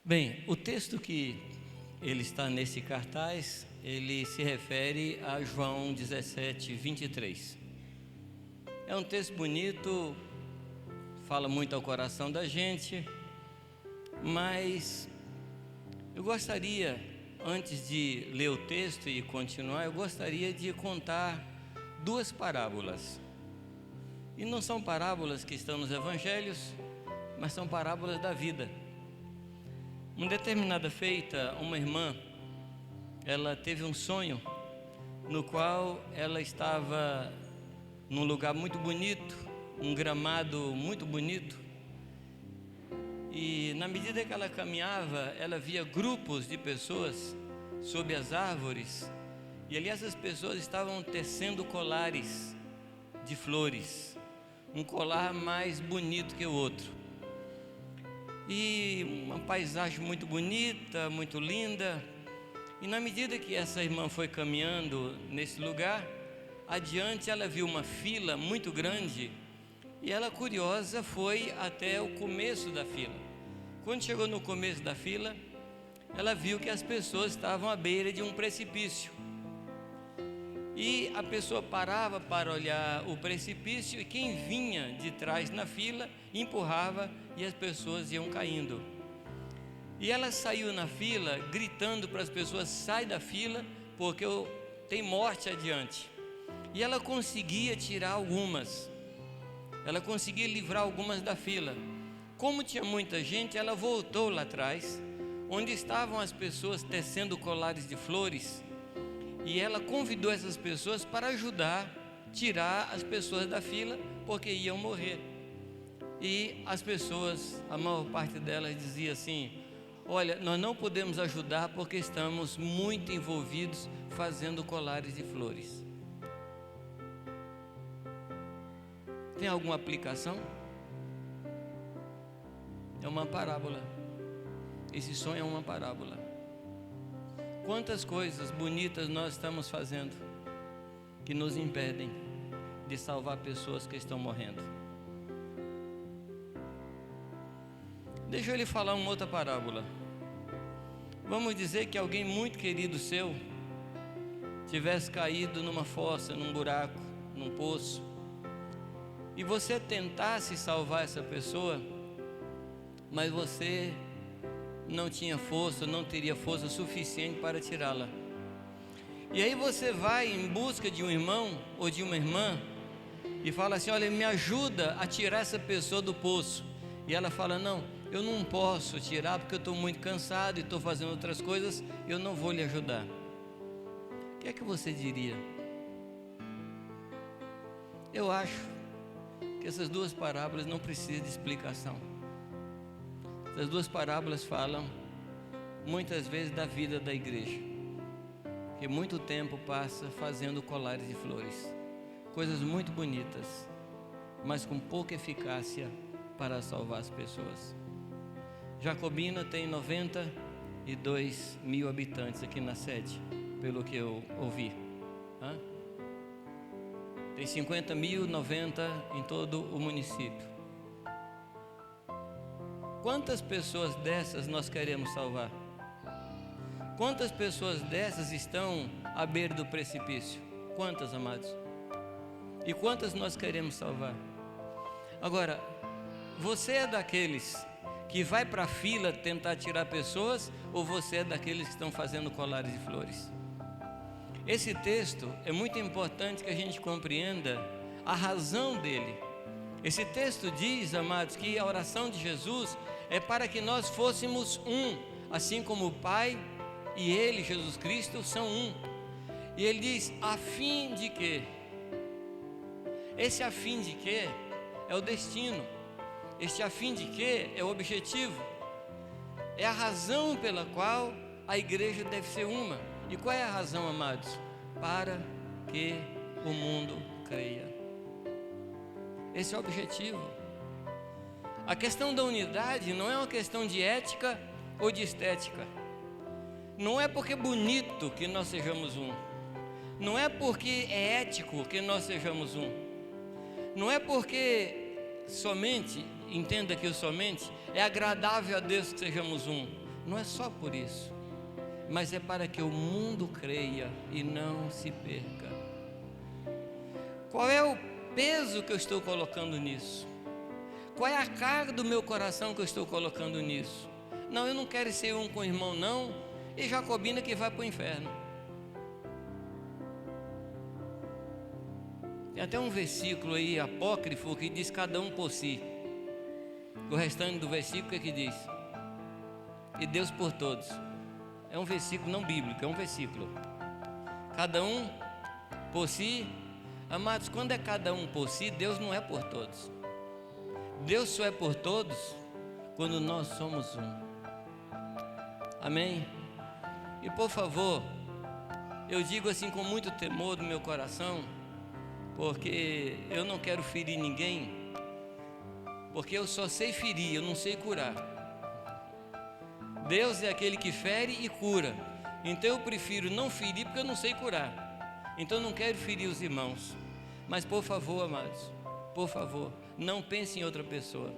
Bem, o texto que ele está nesse cartaz, ele se refere a João 17, 23. É um texto bonito, fala muito ao coração da gente, mas eu gostaria, antes de ler o texto e continuar, eu gostaria de contar duas parábolas. E não são parábolas que estão nos evangelhos, mas são parábolas da vida. Uma determinada feita, uma irmã, ela teve um sonho no qual ela estava num lugar muito bonito, um gramado muito bonito, e na medida que ela caminhava, ela via grupos de pessoas sob as árvores, e ali essas pessoas estavam tecendo colares de flores, um colar mais bonito que o outro. E uma paisagem muito bonita, muito linda. E na medida que essa irmã foi caminhando nesse lugar, adiante ela viu uma fila muito grande e ela, curiosa, foi até o começo da fila. Quando chegou no começo da fila, ela viu que as pessoas estavam à beira de um precipício. E a pessoa parava para olhar o precipício e quem vinha de trás na fila empurrava e as pessoas iam caindo. E ela saiu na fila gritando para as pessoas: sai da fila porque tem morte adiante. E ela conseguia tirar algumas, ela conseguia livrar algumas da fila. Como tinha muita gente, ela voltou lá atrás, onde estavam as pessoas tecendo colares de flores, e ela convidou essas pessoas para ajudar a tirar as pessoas da fila, porque iam morrer. E as pessoas, a maior parte delas dizia assim: olha, nós não podemos ajudar porque estamos muito envolvidos fazendo colares de flores. Tem alguma aplicação? É uma parábola. Esse sonho é uma parábola. Quantas coisas bonitas nós estamos fazendo que nos impedem de salvar pessoas que estão morrendo. Deixa eu lhe falar uma outra parábola. Vamos dizer que alguém muito querido seu tivesse caído numa fossa, num buraco, num poço, e você tentasse salvar essa pessoa, mas você não tinha força, não teria força suficiente para tirá-la. E aí você vai em busca de um irmão ou de uma irmã e fala assim: olha, me ajuda a tirar essa pessoa do poço. E ela fala: não, eu não posso tirar porque eu estou muito cansado e estou fazendo outras coisas, eu não vou lhe ajudar. O que é que você diria? Eu acho que essas duas parábolas não precisam de explicação. Essas duas parábolas falam muitas vezes da vida da igreja, que muito tempo passa fazendo colares de flores, coisas muito bonitas, mas com pouca eficácia para salvar as pessoas. Jacobina tem 92 mil habitantes aqui na sede, pelo que eu ouvi. Tem 50.090 em todo o município. Quantas pessoas dessas nós queremos salvar? Quantas pessoas dessas estão à beira do precipício? Quantas, amados? E quantas nós queremos salvar? Agora, você é daqueles que vai para a fila tentar tirar pessoas, ou você é daqueles que estão fazendo colares de flores? Esse texto é muito importante que a gente compreenda a razão dele. Esse texto diz, amados, que a oração de Jesus é para que nós fôssemos um, assim como o Pai e Ele, Jesus Cristo, são um. E Ele diz: a fim de quê? Esse a fim de quê é o destino. Esse a fim de quê é o objetivo. É a razão pela qual a igreja deve ser uma. E qual é a razão, amados? Para que o mundo creia. Esse é o objetivo. A questão da unidade não é uma questão de ética ou de estética. Não é porque é bonito que nós sejamos um. Não é porque é ético que nós sejamos um. Não é porque somente, entenda que o somente, é agradável a Deus que sejamos um. Não é só por isso, mas é para que o mundo creia e não se perca. Qual é o peso que eu estou colocando nisso? Qual é a carga do meu coração que eu estou colocando nisso? Não, eu não quero ser um com o irmão não, e já combina que vai para o inferno. Tem até um versículo aí apócrifo que diz cada um por si. O restante do versículo é que diz: e Deus por todos. É um versículo não bíblico, é um versículo. Cada um por si. Amados, quando é cada um por si, Deus não é por todos. Deus só é por todos quando nós somos um. Amém? E por favor, eu digo assim com muito temor do meu coração, porque eu não quero ferir ninguém, porque eu só sei ferir, eu não sei curar. Deus é aquele que fere e cura, então eu prefiro não ferir porque eu não sei curar. Então eu não quero ferir os irmãos. Mas por favor, amados, por favor, não pense em outra pessoa.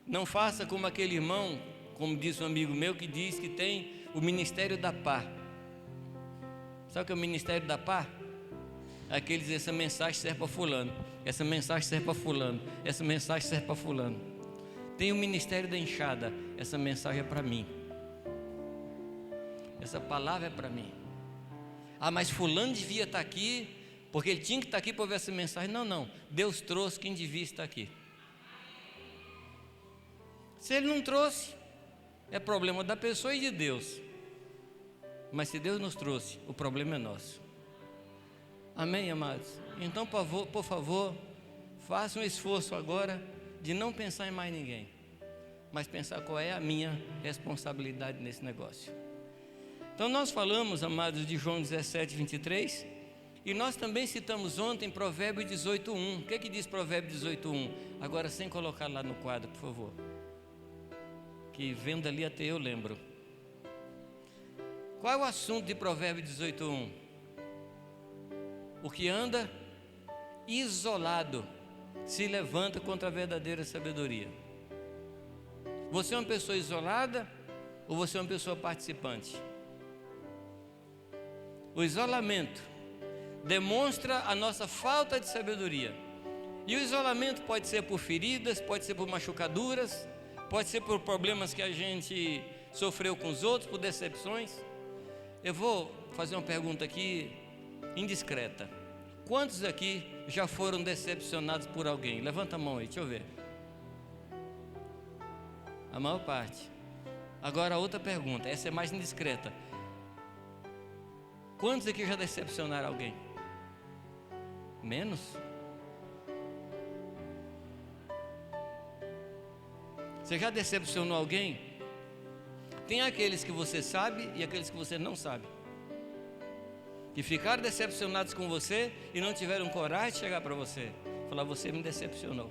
Não faça como aquele irmão, como disse um amigo meu, que diz que tem o ministério da pá. Sabe o que é o ministério da pá? Aquele diz: essa mensagem serve para fulano, essa mensagem serve para fulano, essa mensagem serve para fulano. Tem o ministério da enxada, essa mensagem é para mim, essa palavra é para mim. Ah, mas fulano devia estar aqui, porque ele tinha que estar aqui para ouvir essa mensagem. Não, Deus trouxe quem devia estar aqui. Se ele não trouxe, é problema da pessoa e de Deus. Mas se Deus nos trouxe, o problema é nosso. Amém, amados? Então, por favor, faça um esforço agora de não pensar em mais ninguém, mas pensar qual é a minha responsabilidade nesse negócio. Então nós falamos, amados, de João 17, 23, e nós também citamos ontem Provérbios 18:1. O que é que diz Provérbios 18:1? Agora sem colocar lá no quadro, por favor, que vendo ali até eu lembro. Qual é o assunto de Provérbios 18:1? O que anda isolado se levanta contra a verdadeira sabedoria. Você é uma pessoa isolada ou você é uma pessoa participante? O isolamento demonstra a nossa falta de sabedoria. E o isolamento pode ser por feridas, pode ser por machucaduras, pode ser por problemas que a gente sofreu com os outros, por decepções. Eu vou fazer uma pergunta aqui indiscreta. Quantos aqui já foram decepcionados por alguém? Levanta a mão aí, deixa eu ver. A maior parte. Agora outra pergunta, essa é mais indiscreta. Quantos aqui já decepcionaram alguém? Menos? Você já decepcionou alguém? Tem aqueles que você sabe e aqueles que você não sabe, que ficaram decepcionados com você e não tiveram coragem de chegar para você, falar: você me decepcionou.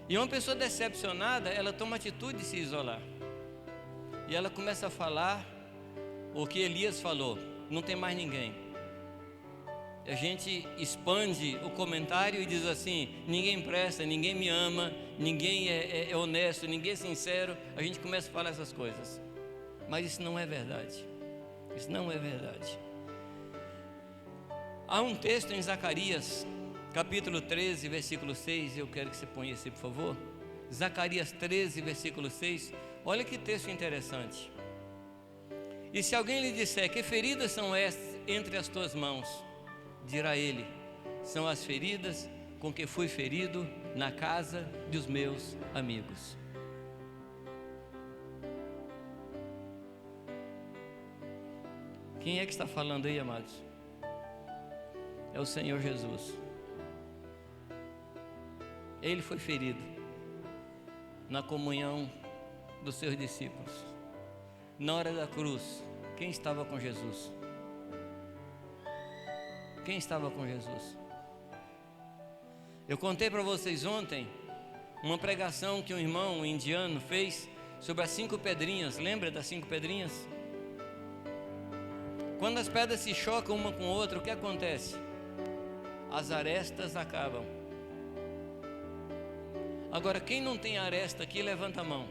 E uma pessoa decepcionada, ela toma atitude de se isolar, e ela começa a falar o que Elias falou: não tem mais ninguém. A gente expande o comentário e diz assim: ninguém presta, ninguém me ama, ninguém é honesto, ninguém é sincero. A gente começa a falar essas coisas, mas isso não é verdade. Isso não é verdade. Há um texto em Zacarias, capítulo 13, versículo 6. Eu quero que você ponha esse, por favor. Zacarias 13, versículo 6. Olha que texto interessante. E se alguém lhe disser: que feridas são estas entre as tuas mãos? Dirá ele: são as feridas com que fui ferido na casa dos meus amigos. Quem é que está falando aí, amados? É o Senhor Jesus. Ele foi ferido na comunhão dos seus discípulos. Na hora da cruz, quem estava com Jesus? Quem estava com Jesus? Eu contei para vocês ontem uma pregação que um irmão indiano fez sobre as 5 pedrinhas. Lembra das 5 pedrinhas? Quando as pedras se chocam uma com a outra, o que acontece? As arestas acabam. Agora, quem não tem aresta aqui, levanta a mão.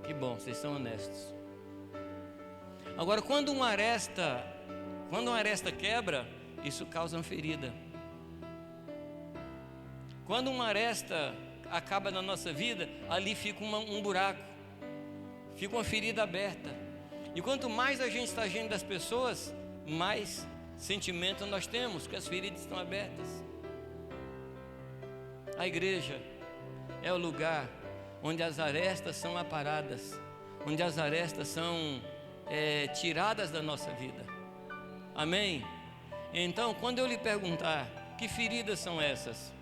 Que bom, vocês são honestos. Agora, quando uma aresta quebra, isso causa uma ferida. Quando uma aresta acaba na nossa vida, ali fica um buraco, fica uma ferida aberta. E quanto mais a gente está diante das pessoas, mais sentimento nós temos, que as feridas estão abertas. A igreja é o lugar onde as arestas são aparadas, onde as arestas são tiradas da nossa vida. Amém? Então, quando eu lhe perguntar, que feridas são essas?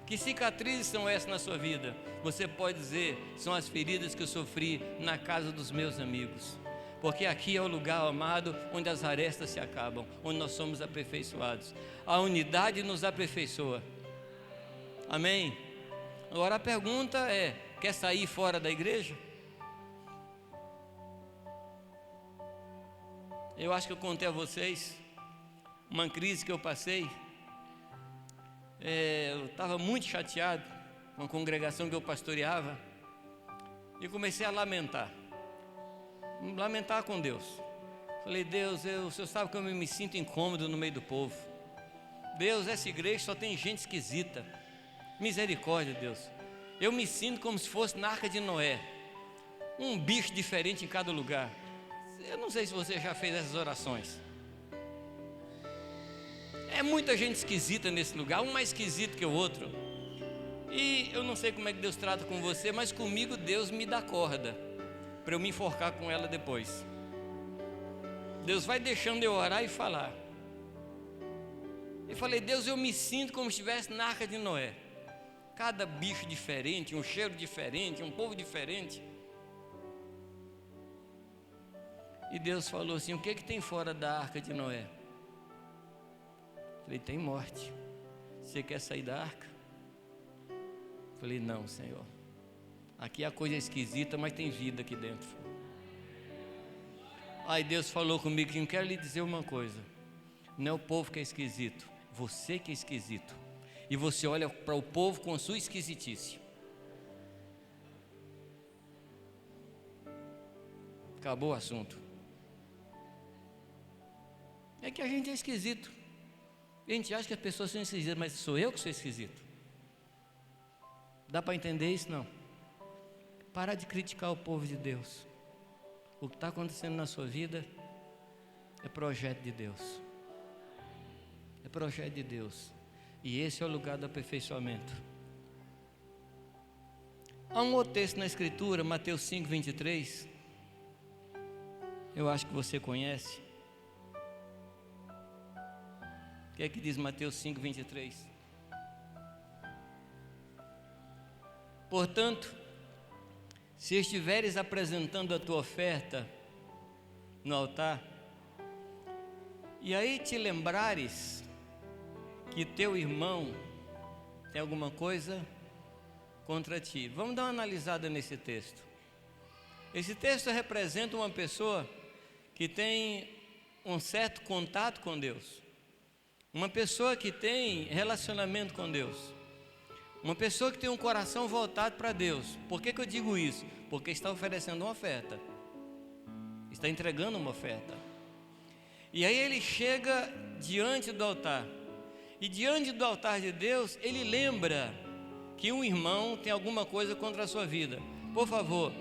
Que cicatrizes são essas na sua vida? Você pode dizer, são as feridas que eu sofri na casa dos meus amigos. Porque aqui é o lugar, amado, onde as arestas se acabam, onde nós somos aperfeiçoados. A unidade nos aperfeiçoa. Amém? Agora a pergunta é, quer sair fora da igreja? Eu acho que eu contei a vocês uma crise que eu passei. Eu estava muito chateado com a congregação que eu pastoreava e comecei a lamentar com Deus. Falei, Deus, o Senhor sabe como eu me sinto incômodo no meio do povo. Deus, essa igreja só tem gente esquisita. Misericórdia, Deus. Eu me sinto como se fosse na Arca de Noé, um bicho diferente em cada lugar. Eu não sei se você já fez essas orações. É muita gente esquisita nesse lugar, um mais esquisito que o outro. E eu não sei como é que Deus trata com você, mas comigo Deus me dá corda para eu me enforcar com ela depois. Deus vai deixando eu orar e falar. Eu falei, Deus, eu me sinto como se estivesse na Arca de Noé. Cada bicho diferente, um cheiro diferente, um povo diferente. E Deus falou assim, o que tem fora da Arca de Noé? Falei, tem morte. Você quer sair da arca? Falei, não, Senhor. Aqui a coisa é esquisita, mas tem vida aqui dentro. Aí Deus falou comigo, eu quero lhe dizer uma coisa. Não é o povo que é esquisito, você que é esquisito. E você olha para o povo com a sua esquisitice. Acabou o assunto. É que a gente é esquisito. A gente acha que as pessoas são esquisitas, mas sou eu que sou esquisito. Dá para entender isso? Não. Parar de criticar o povo de Deus. O que está acontecendo na sua vida é projeto de Deus. É projeto de Deus. E esse é o lugar do aperfeiçoamento. Há um outro texto na Escritura, Mateus 5, 23. Eu acho que você conhece. O que é que diz Mateus 5, 23? Portanto, se estiveres apresentando a tua oferta no altar, e aí te lembrares que teu irmão tem alguma coisa contra ti. Vamos dar uma analisada nesse texto. Esse texto representa uma pessoa que tem um certo contato com Deus, uma pessoa que tem relacionamento com Deus, uma pessoa que tem um coração voltado para Deus. Por que eu digo isso? Porque está oferecendo uma oferta, está entregando uma oferta. E aí ele chega diante do altar, e diante do altar de Deus, ele lembra que um irmão tem alguma coisa contra a sua vida. Por favor,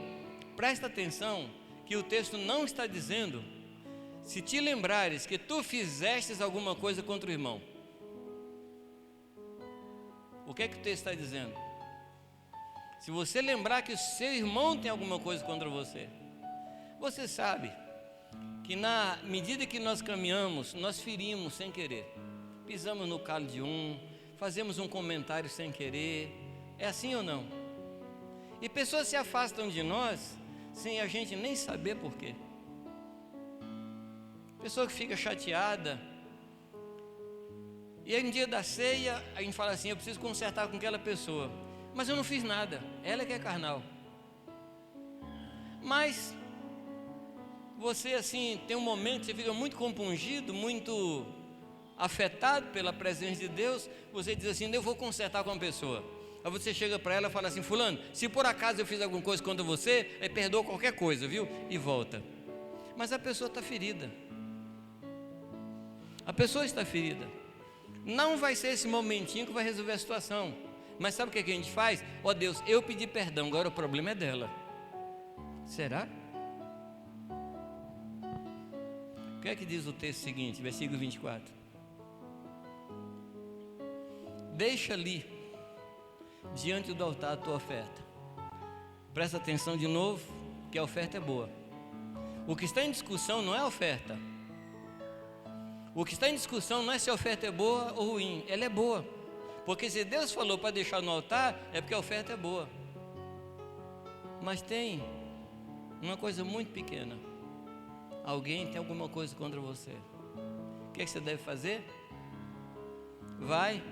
presta atenção que o texto não está dizendo, se te lembrares que tu fizestes alguma coisa contra o irmão. O que é que o texto está dizendo? Se você lembrar que o seu irmão tem alguma coisa contra você, você sabe que na medida que nós caminhamos, nós ferimos sem querer. Pisamos no calo de um, fazemos um comentário sem querer. É assim ou não? E pessoas se afastam de nós sem a gente nem saber por quê. Pessoa que fica chateada, e aí no dia da ceia a gente fala assim, eu preciso consertar com aquela pessoa, mas eu não fiz nada, ela que é carnal. Mas você assim tem um momento que você fica muito compungido, muito afetado pela presença de Deus, você diz assim, eu vou consertar com a pessoa. Aí você chega para ela e fala assim: fulano, se por acaso eu fiz alguma coisa contra você, perdoa qualquer coisa, viu? E volta. Mas a pessoa está ferida. A pessoa está ferida. Não vai ser esse momentinho que vai resolver a situação. Mas sabe o que a gente faz? Ó Deus, eu pedi perdão, agora o problema é dela. Será? O que é que diz o texto seguinte, versículo 24? Deixa ali, diante do altar, a tua oferta. Presta atenção de novo, que a oferta é boa. O que está em discussão não é a oferta. O que está em discussão não é se a oferta é boa ou ruim, ela é boa. Porque se Deus falou para deixar no altar, é porque a oferta é boa. Mas tem uma coisa muito pequena. Alguém tem alguma coisa contra você. O que é que você deve fazer? Vai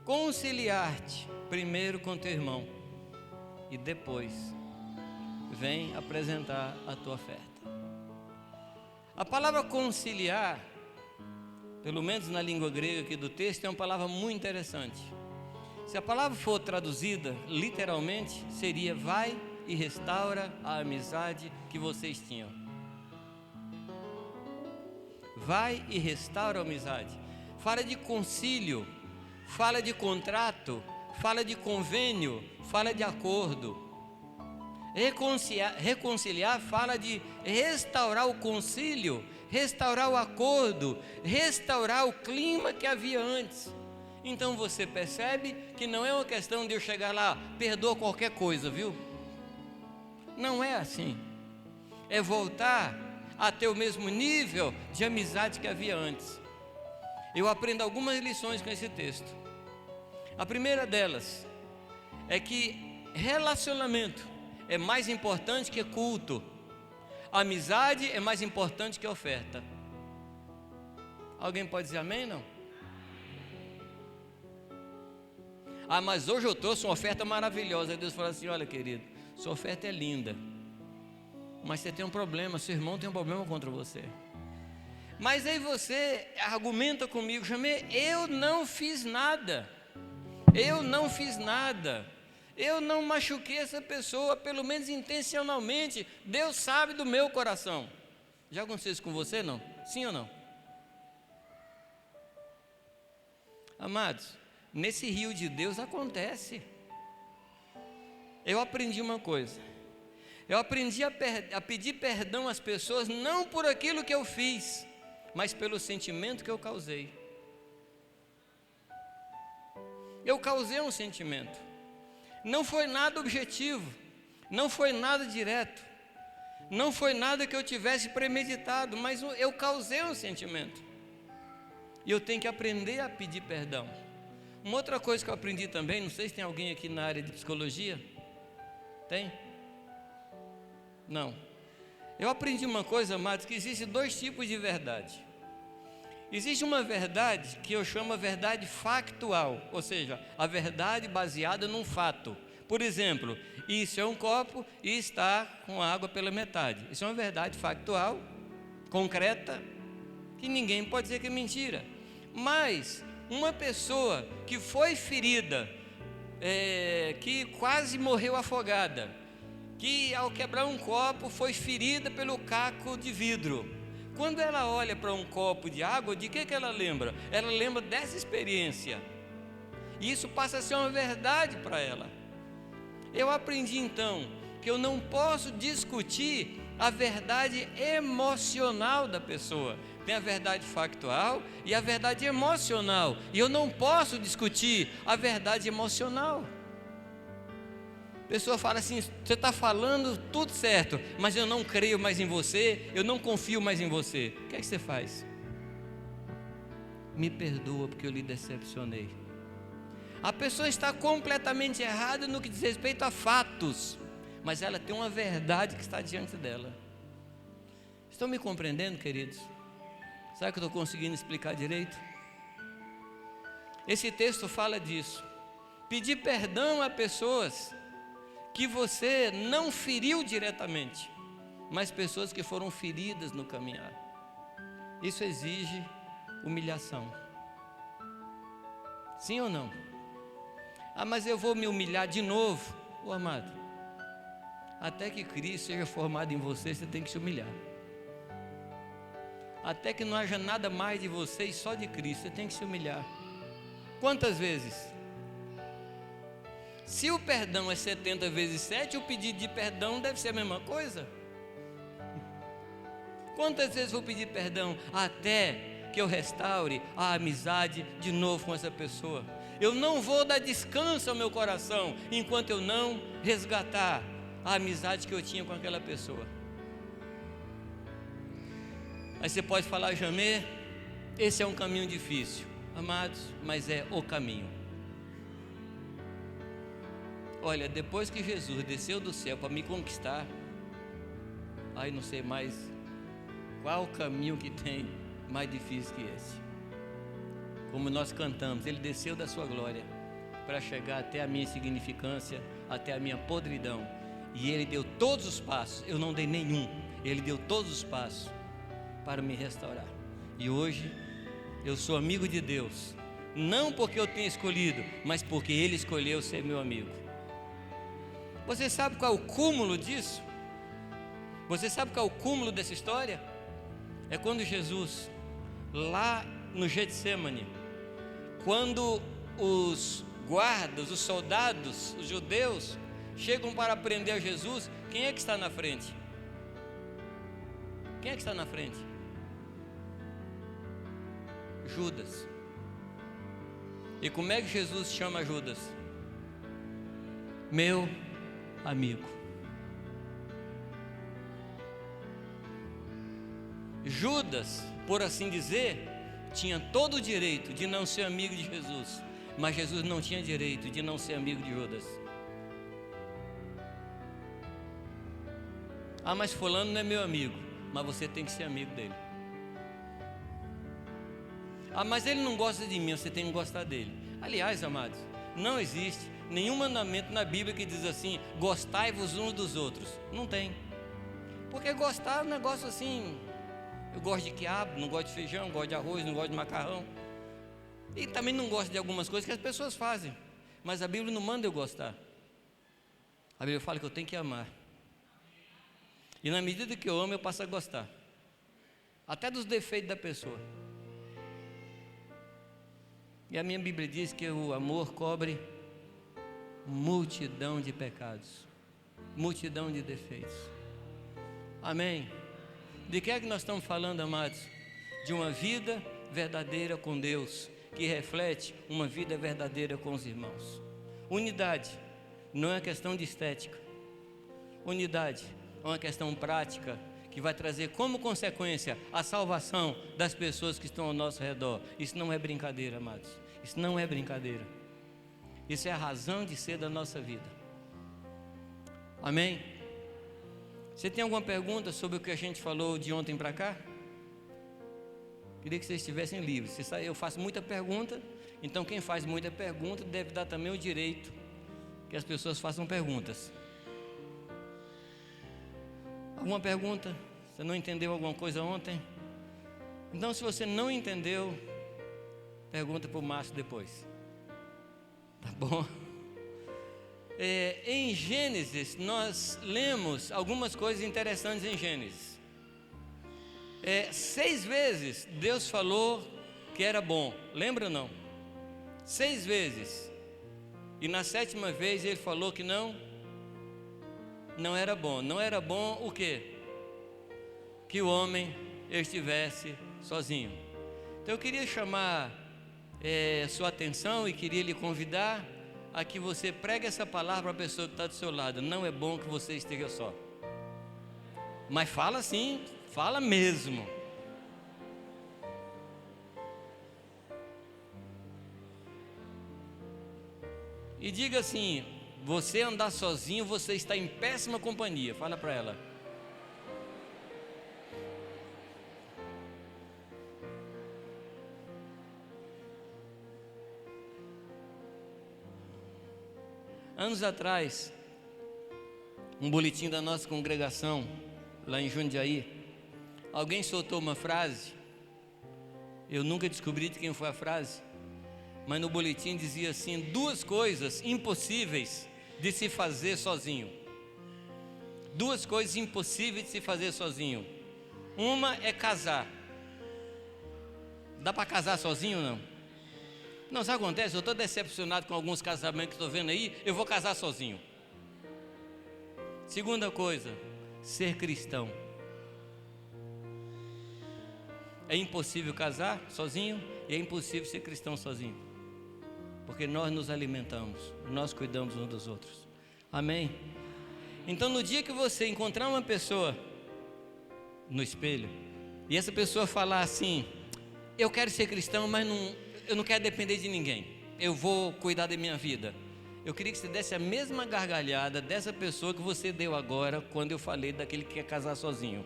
conciliar-te primeiro com teu irmão e depois vem apresentar a tua oferta. A palavra conciliar, pelo menos na língua grega aqui do texto, é uma palavra muito interessante. Se a palavra for traduzida literalmente, seria: vai e restaura a amizade que vocês tinham. Vai e restaura a amizade. Fala de concílio, fala de contrato, fala de convênio, fala de acordo. Reconciliar fala de restaurar o concílio, restaurar o acordo, restaurar o clima que havia antes. Então você percebe que não é uma questão de eu chegar lá, perdoa qualquer coisa, viu? Não é assim. É voltar a ter o mesmo nível de amizade que havia antes. Eu aprendo algumas lições com esse texto. A primeira delas é que relacionamento é mais importante que culto. Amizade é mais importante que oferta. Alguém pode dizer amém, não? Ah, mas hoje eu trouxe uma oferta maravilhosa. Aí Deus fala assim: olha, querido, sua oferta é linda, mas você tem um problema, seu irmão tem um problema contra você. Mas aí você argumenta comigo: Jamê, eu não fiz nada. Eu não fiz nada. Eu não machuquei essa pessoa, pelo menos intencionalmente. Deus sabe do meu coração. Já aconteceu isso com você, não? Sim ou não? Amados, nesse rio de Deus acontece. Eu aprendi uma coisa. Eu aprendi a pedir perdão às pessoas, não por aquilo que eu fiz, mas pelo sentimento que eu causei. Eu causei um sentimento. Não foi nada objetivo, não foi nada direto, não foi nada que eu tivesse premeditado, mas eu causei um sentimento. E eu tenho que aprender a pedir perdão. Uma outra coisa que eu aprendi também, não sei se tem alguém aqui na área de psicologia. Tem? Não. Eu aprendi uma coisa, amados, que existe dois tipos de verdade. Existe uma verdade que eu chamo a verdade factual, ou seja, a verdade baseada num fato. Por exemplo, isso é um copo e está com água pela metade. Isso é uma verdade factual, concreta, que ninguém pode dizer que é mentira. Mas uma pessoa que foi ferida, que quase morreu afogada, que ao quebrar um copo foi ferida pelo caco de vidro. Quando ela olha para um copo de água, de que ela lembra? Ela lembra dessa experiência. E isso passa a ser uma verdade para ela. Eu aprendi então que eu não posso discutir a verdade emocional da pessoa. Tem a verdade factual e a verdade emocional. E eu não posso discutir a verdade emocional. A pessoa fala assim: você está falando tudo certo, mas eu não creio mais em você, eu não confio mais em você. O que é que você faz? Me perdoa porque eu lhe decepcionei. A pessoa está completamente errada no que diz respeito a fatos, mas ela tem uma verdade que está diante dela. Estão me compreendendo, queridos? Será que eu estou conseguindo explicar direito? Esse texto fala disso. Pedir perdão a pessoas que você não feriu diretamente, mas pessoas que foram feridas no caminhar. Isso exige humilhação. Sim ou não? Ah, mas eu vou me humilhar de novo. Ô amado, até que Cristo seja formado em você, você tem que se humilhar. Até que não haja nada mais de você e só de Cristo, você tem que se humilhar. Quantas vezes? Se o perdão é 70 vezes 7, o pedido de perdão deve ser a mesma coisa. Quantas vezes vou pedir perdão? Até que eu restaure a amizade de novo com essa pessoa. Eu não vou dar descanso ao meu coração enquanto eu não resgatar a amizade que eu tinha com aquela pessoa. Aí você pode falar, Jamê, esse é um caminho difícil. Amados, mas é o caminho. Olha, depois que Jesus desceu do céu para me conquistar, aí não sei mais qual caminho que tem mais difícil que esse. Como nós cantamos, Ele desceu da sua glória para chegar até a minha insignificância, até a minha podridão. E Ele deu todos os passos, eu não dei nenhum. Ele deu todos os passos para me restaurar. E hoje eu sou amigo de Deus, não porque eu tenha escolhido, mas porque Ele escolheu ser meu amigo. Você sabe qual é o cúmulo disso? Você sabe qual é o cúmulo dessa história? É quando Jesus, lá no Getsemane, quando os guardas, os soldados, os judeus chegam para prender a Jesus, quem é que está na frente? Quem é que está na frente? Judas. E como é que Jesus chama Judas? Meu amigo. Judas, por assim dizer, tinha todo o direito de não ser amigo de Jesus, mas Jesus não tinha direito de não ser amigo de Judas. Ah, mas fulano não é meu amigo, mas você tem que ser amigo dele. Ah, mas ele não gosta de mim, você tem que gostar dele. Aliás, amados, não existe nenhum mandamento na Bíblia que diz assim, gostai-vos uns dos outros. Não tem. Porque gostar é um negócio assim, eu gosto de quiabo, não gosto de feijão, não gosto de arroz, não gosto de macarrão. E também não gosto de algumas coisas que as pessoas fazem. Mas a Bíblia não manda eu gostar. A Bíblia fala que eu tenho que amar. E na medida que eu amo, eu passo a gostar. Até dos defeitos da pessoa. E a minha Bíblia diz que o amor cobre multidão de pecados, multidão de defeitos. Amém? De que é que nós estamos falando, amados? De uma vida verdadeira com Deus, que reflete uma vida verdadeira com os irmãos. Unidade não é questão de estética. Unidade é uma questão prática, que vai trazer como consequência a salvação das pessoas que estão ao nosso redor. Isso não é brincadeira, amados. Isso não é brincadeira. Isso é a razão de ser da nossa vida. Amém? Você tem alguma pergunta sobre o que a gente falou de ontem para cá? Queria que vocês estivessem livres. Eu faço muita pergunta, então quem faz muita pergunta deve dar também o direito que as pessoas façam perguntas. Alguma pergunta? Você não entendeu alguma coisa ontem? Então, se você não entendeu, pergunta para o Márcio depois. Tá bom? Em Gênesis, nós lemos algumas coisas interessantes em Gênesis. 6 vezes Deus falou que era bom. Lembra ou não? 6 vezes. E na 7ª vez Ele falou que não era bom. Não era bom o quê? Que o homem estivesse sozinho. Então eu queria chamar sua atenção e queria lhe convidar a que você pregue essa palavra para a pessoa que está do seu lado. Não é bom que você esteja só. Mas fala assim, fala mesmo. E diga assim, você andar sozinho, você está em péssima companhia. Fala para ela. Anos atrás, um boletim da nossa congregação, lá em Jundiaí, alguém soltou uma frase, eu nunca descobri de quem foi a frase, mas no boletim dizia assim: 2 coisas impossíveis de se fazer sozinho. 2 coisas impossíveis de se fazer sozinho. Uma é casar. Dá para casar sozinho ou não? Não, sabe o que acontece? Eu estou decepcionado com alguns casamentos que estou vendo aí, eu vou casar sozinho. Segunda coisa, ser cristão. É impossível casar sozinho e é impossível ser cristão sozinho. Porque nós nos alimentamos, nós cuidamos uns dos outros. Amém? Então, no dia que você encontrar uma pessoa no espelho e essa pessoa falar assim: eu quero ser cristão, mas eu não quero depender de ninguém, eu vou cuidar da minha vida. Eu queria que você desse a mesma gargalhada dessa pessoa que você deu agora, quando eu falei daquele que quer casar sozinho.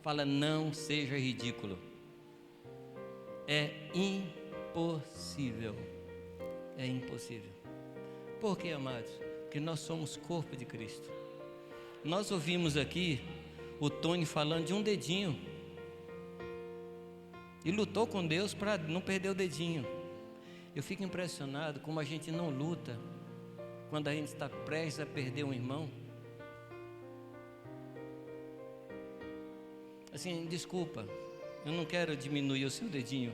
Fala: não seja ridículo. É impossível. É impossível. Por quê, amados? Porque nós somos corpo de Cristo. Nós ouvimos aqui o Tony falando de um dedinho. E lutou com Deus para não perder o dedinho. Eu fico impressionado como a gente não luta quando a gente está prestes a perder um irmão. Assim, desculpa, eu não quero diminuir o seu dedinho,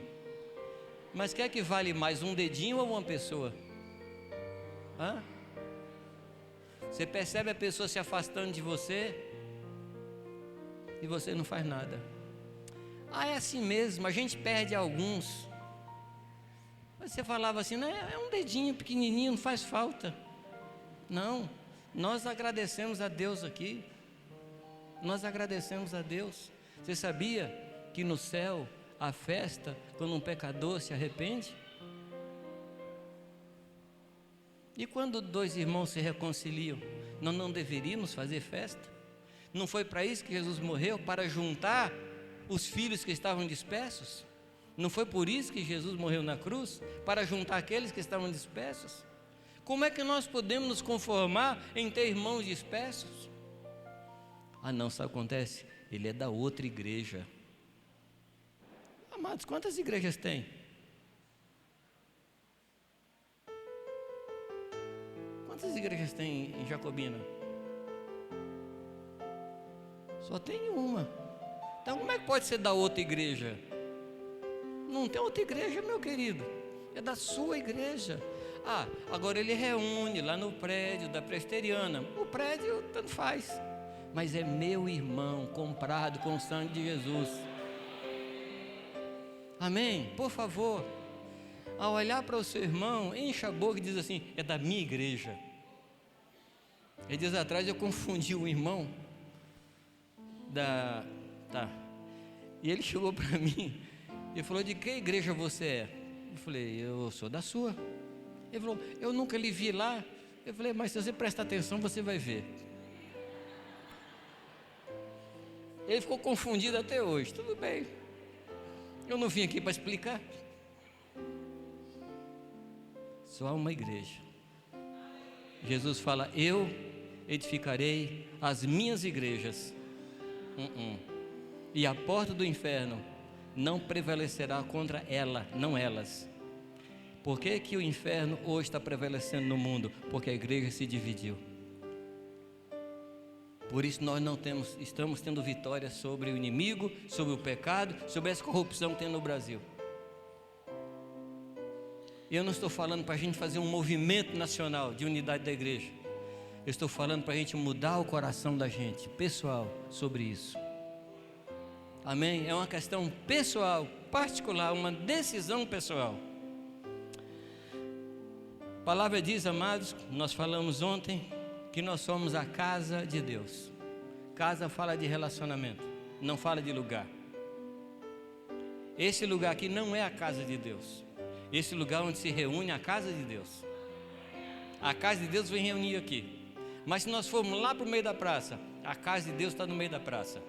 mas quer que vale mais um dedinho ou uma pessoa? Hã? Você percebe a pessoa se afastando de você e você não faz nada. É assim mesmo, a gente perde alguns. Mas você falava assim: não, é um dedinho pequenininho, não faz falta. Não, nós agradecemos a Deus aqui. Nós agradecemos a Deus. Você sabia que no céu há festa quando um pecador se arrepende? E quando 2 irmãos se reconciliam, nós não deveríamos fazer festa? Não foi para isso que Jesus morreu? Para juntar os filhos que estavam dispersos? Não foi por isso que Jesus morreu na cruz? Para juntar aqueles que estavam dispersos? Como é que nós podemos nos conformar em ter irmãos dispersos? Não, sabe o que acontece? Ele é da outra igreja. Amados, quantas igrejas tem? Quantas igrejas tem em Jacobina? Só tem uma. Então como é que pode ser da outra igreja? Não tem outra igreja, meu querido. É da sua igreja. Agora ele reúne lá no prédio da presbiteriana. O prédio tanto faz, mas é meu irmão, comprado com o sangue de Jesus. Amém? Por favor, ao olhar para o seu irmão, encha a boca e diz assim: é da minha igreja. E dias atrás eu confundi um irmão e ele chegou para mim e falou: de que igreja você é? Eu falei: eu sou da sua. Ele falou: eu nunca lhe vi lá. Eu falei: mas se você prestar atenção, você vai ver. Ele ficou confundido até hoje. Tudo bem, eu não vim aqui para explicar. Só há uma igreja. Jesus fala: eu edificarei as minhas igrejas, e a porta do inferno não prevalecerá contra ela, não elas. Por que o inferno hoje está prevalecendo no mundo? Porque a igreja se dividiu. Por isso nós estamos tendo vitória sobre o inimigo, sobre o pecado, sobre essa corrupção que tem no Brasil. Eu não estou falando para a gente fazer um movimento nacional de unidade da igreja. Eu estou falando para a gente mudar o coração da gente, pessoal, sobre isso. Amém? É uma questão pessoal, particular, uma decisão pessoal. A palavra diz, amados, nós falamos ontem, que nós somos a casa de Deus. Casa fala de relacionamento, não fala de lugar. Esse lugar aqui não é a casa de Deus. Esse lugar onde se reúne a casa de Deus. A casa de Deus vem reunir aqui. Mas se nós formos lá para o meio da praça, a casa de Deus está no meio da praça.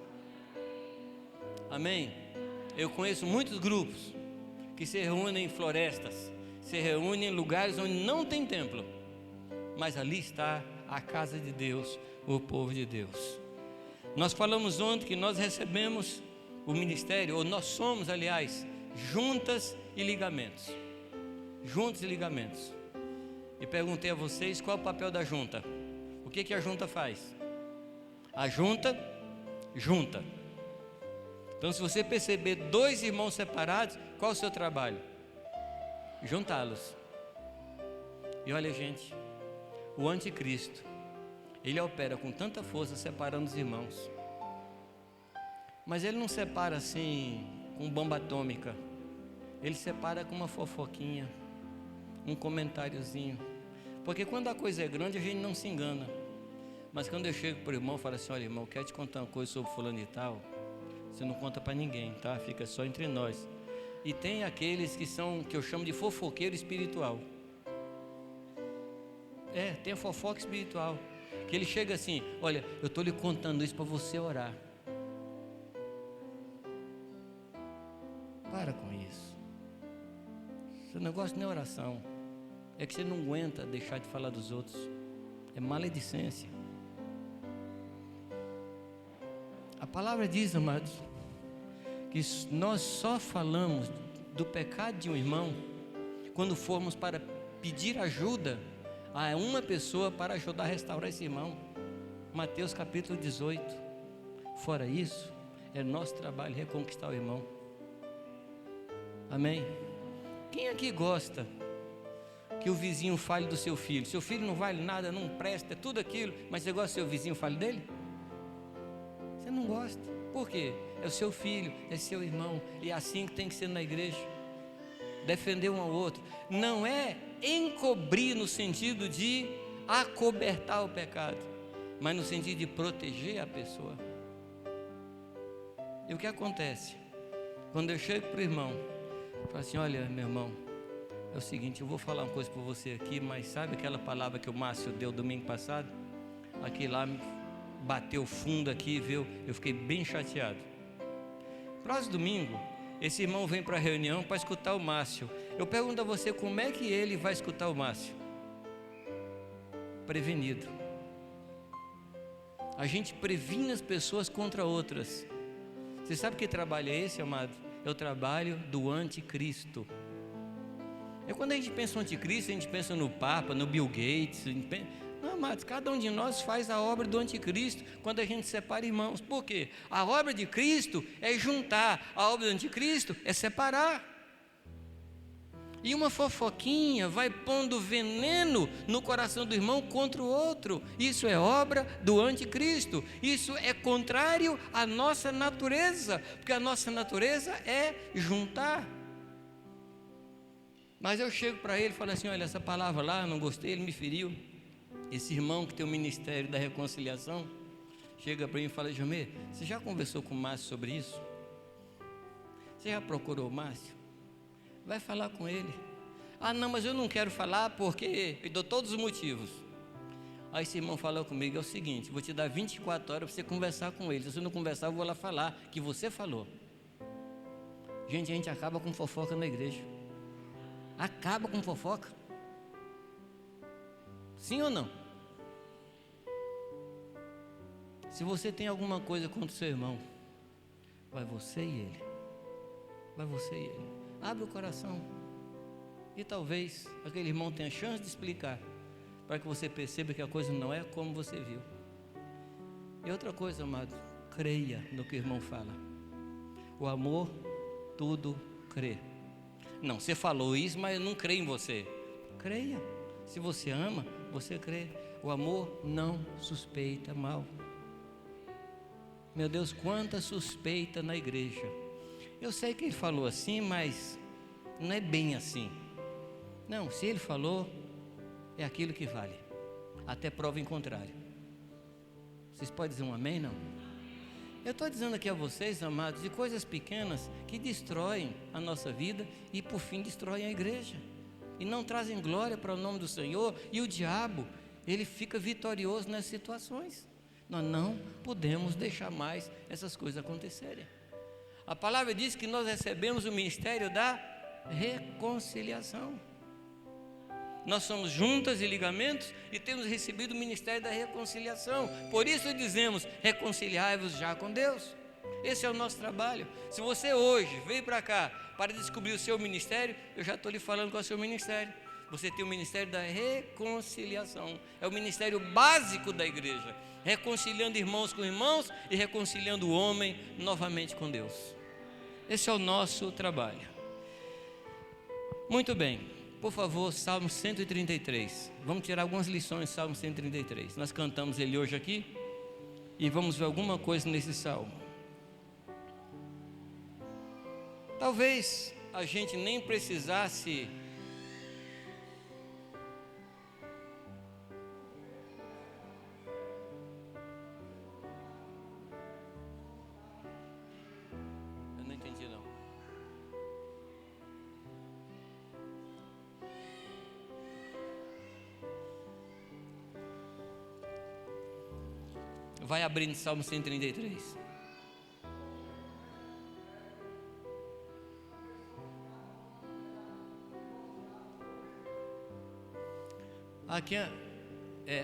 Amém? Eu conheço muitos grupos que se reúnem em florestas, se reúnem em lugares onde não tem templo, mas ali está a casa de Deus, o povo de Deus. Nós falamos ontem que nós recebemos o ministério, ou nós somos, aliás, juntas e ligamentos. juntas e ligamentos. E perguntei a vocês qual é o papel da junta. O que a junta faz? A junta junta. Então, se você perceber dois irmãos separados, qual é o seu trabalho? Juntá-los. E olha, gente, o anticristo, ele opera com tanta força separando os irmãos. Mas ele não separa assim com bomba atômica. Ele separa com uma fofoquinha, um comentáriozinho. Porque quando a coisa é grande, a gente não se engana. Mas quando eu chego para o irmão e falo assim: olha, irmão, quero te contar uma coisa sobre fulano e tal. Você não conta para ninguém, tá? Fica só entre nós. E tem aqueles que eu chamo de fofoqueiro espiritual. Tem a fofoca espiritual. Que ele chega assim: olha, eu estou lhe contando isso para você orar. Para com isso. Seu negócio não é oração. É que você não aguenta deixar de falar dos outros. É maledicência. A palavra diz, amados, que nós só falamos do pecado de um irmão quando formos para pedir ajuda a uma pessoa para ajudar a restaurar esse irmão. Mateus capítulo 18. Fora isso, é nosso trabalho reconquistar o irmão. Amém? Quem aqui gosta que o vizinho fale do seu filho? Seu filho não vale nada, não presta, é tudo aquilo, mas você gosta que seu vizinho fale dele? Você não gosta. Por quê? É o seu filho, é seu irmão, e é assim que tem que ser na igreja. Defender um ao outro. Não é encobrir no sentido de acobertar o pecado, mas no sentido de proteger a pessoa. E o que acontece? Quando eu chego para o irmão, eu falo assim: olha, meu irmão, é o seguinte, eu vou falar uma coisa para você aqui, mas sabe aquela palavra que o Márcio deu domingo passado? Aquilo lá bateu fundo aqui, viu? Eu fiquei bem chateado. Próximo domingo, esse irmão vem para a reunião para escutar o Márcio. Eu pergunto a você, como é que ele vai escutar o Márcio? Prevenido. A gente previne as pessoas contra outras. Você sabe que trabalho é esse, amado? É o trabalho do anticristo. É quando a gente pensa no anticristo, a gente pensa no Papa, no Bill Gates. Não, amados, cada um de nós faz a obra do anticristo quando a gente separa irmãos. Por quê? A obra de Cristo é juntar, a obra do anticristo é separar. E uma fofoquinha vai pondo veneno no coração do irmão contra o outro. Isso é obra do anticristo. Isso é contrário à nossa natureza, porque a nossa natureza é juntar. Mas eu chego para ele e falo assim: olha, essa palavra lá, eu não gostei, ele me feriu. Esse irmão que tem o ministério da reconciliação chega para mim e fala: Jomê, você já conversou com o Márcio sobre isso? Você já procurou o Márcio? Vai falar com ele. Ah, não, mas eu não quero falar porque eu dou todos os motivos. Aí esse irmão falou comigo: é o seguinte, vou te dar 24 horas para você conversar com ele. Se você não conversar, eu vou lá falar que você falou. Gente, a gente acaba com fofoca na igreja. Acaba com fofoca. Sim ou não? Se você tem alguma coisa contra o seu irmão, vai você e ele. Vai você e ele. Abre o coração. E talvez aquele irmão tenha chance de explicar, para que você perceba que a coisa não é como você viu. E outra coisa, amado, creia no que o irmão fala. O amor tudo crê. Não, você falou isso, mas eu não creio em você. Creia. Se você ama, você crê. O amor não suspeita mal. Meu Deus, quanta suspeita na igreja. Eu sei que ele falou assim, mas não é bem assim. Não, se ele falou, é aquilo que vale, até prova em contrário. Vocês podem dizer um amém, não? Eu estou dizendo aqui a vocês, amados, de coisas pequenas que destroem a nossa vida e por fim destroem a igreja e não trazem glória para o nome do Senhor. E o diabo, ele fica vitorioso nessas situações. Nós não podemos deixar mais essas coisas acontecerem. A palavra diz que nós recebemos o ministério da reconciliação. Nós somos juntas e ligamentos e temos recebido o ministério da reconciliação. Por isso dizemos: reconciliai-vos já com Deus. Esse é o nosso trabalho. Se você hoje veio para cá para descobrir o seu ministério, eu já estou lhe falando qual é o seu ministério. Você tem o ministério da reconciliação. É o ministério básico da igreja, reconciliando irmãos com irmãos e reconciliando o homem novamente com Deus. Esse é o nosso trabalho. Muito bem, por favor, Salmo 133. Vamos tirar algumas lições do Salmo 133. Nós cantamos ele hoje aqui e vamos ver alguma coisa nesse salmo. Talvez a gente nem precisasse vai abrindo Salmo 133.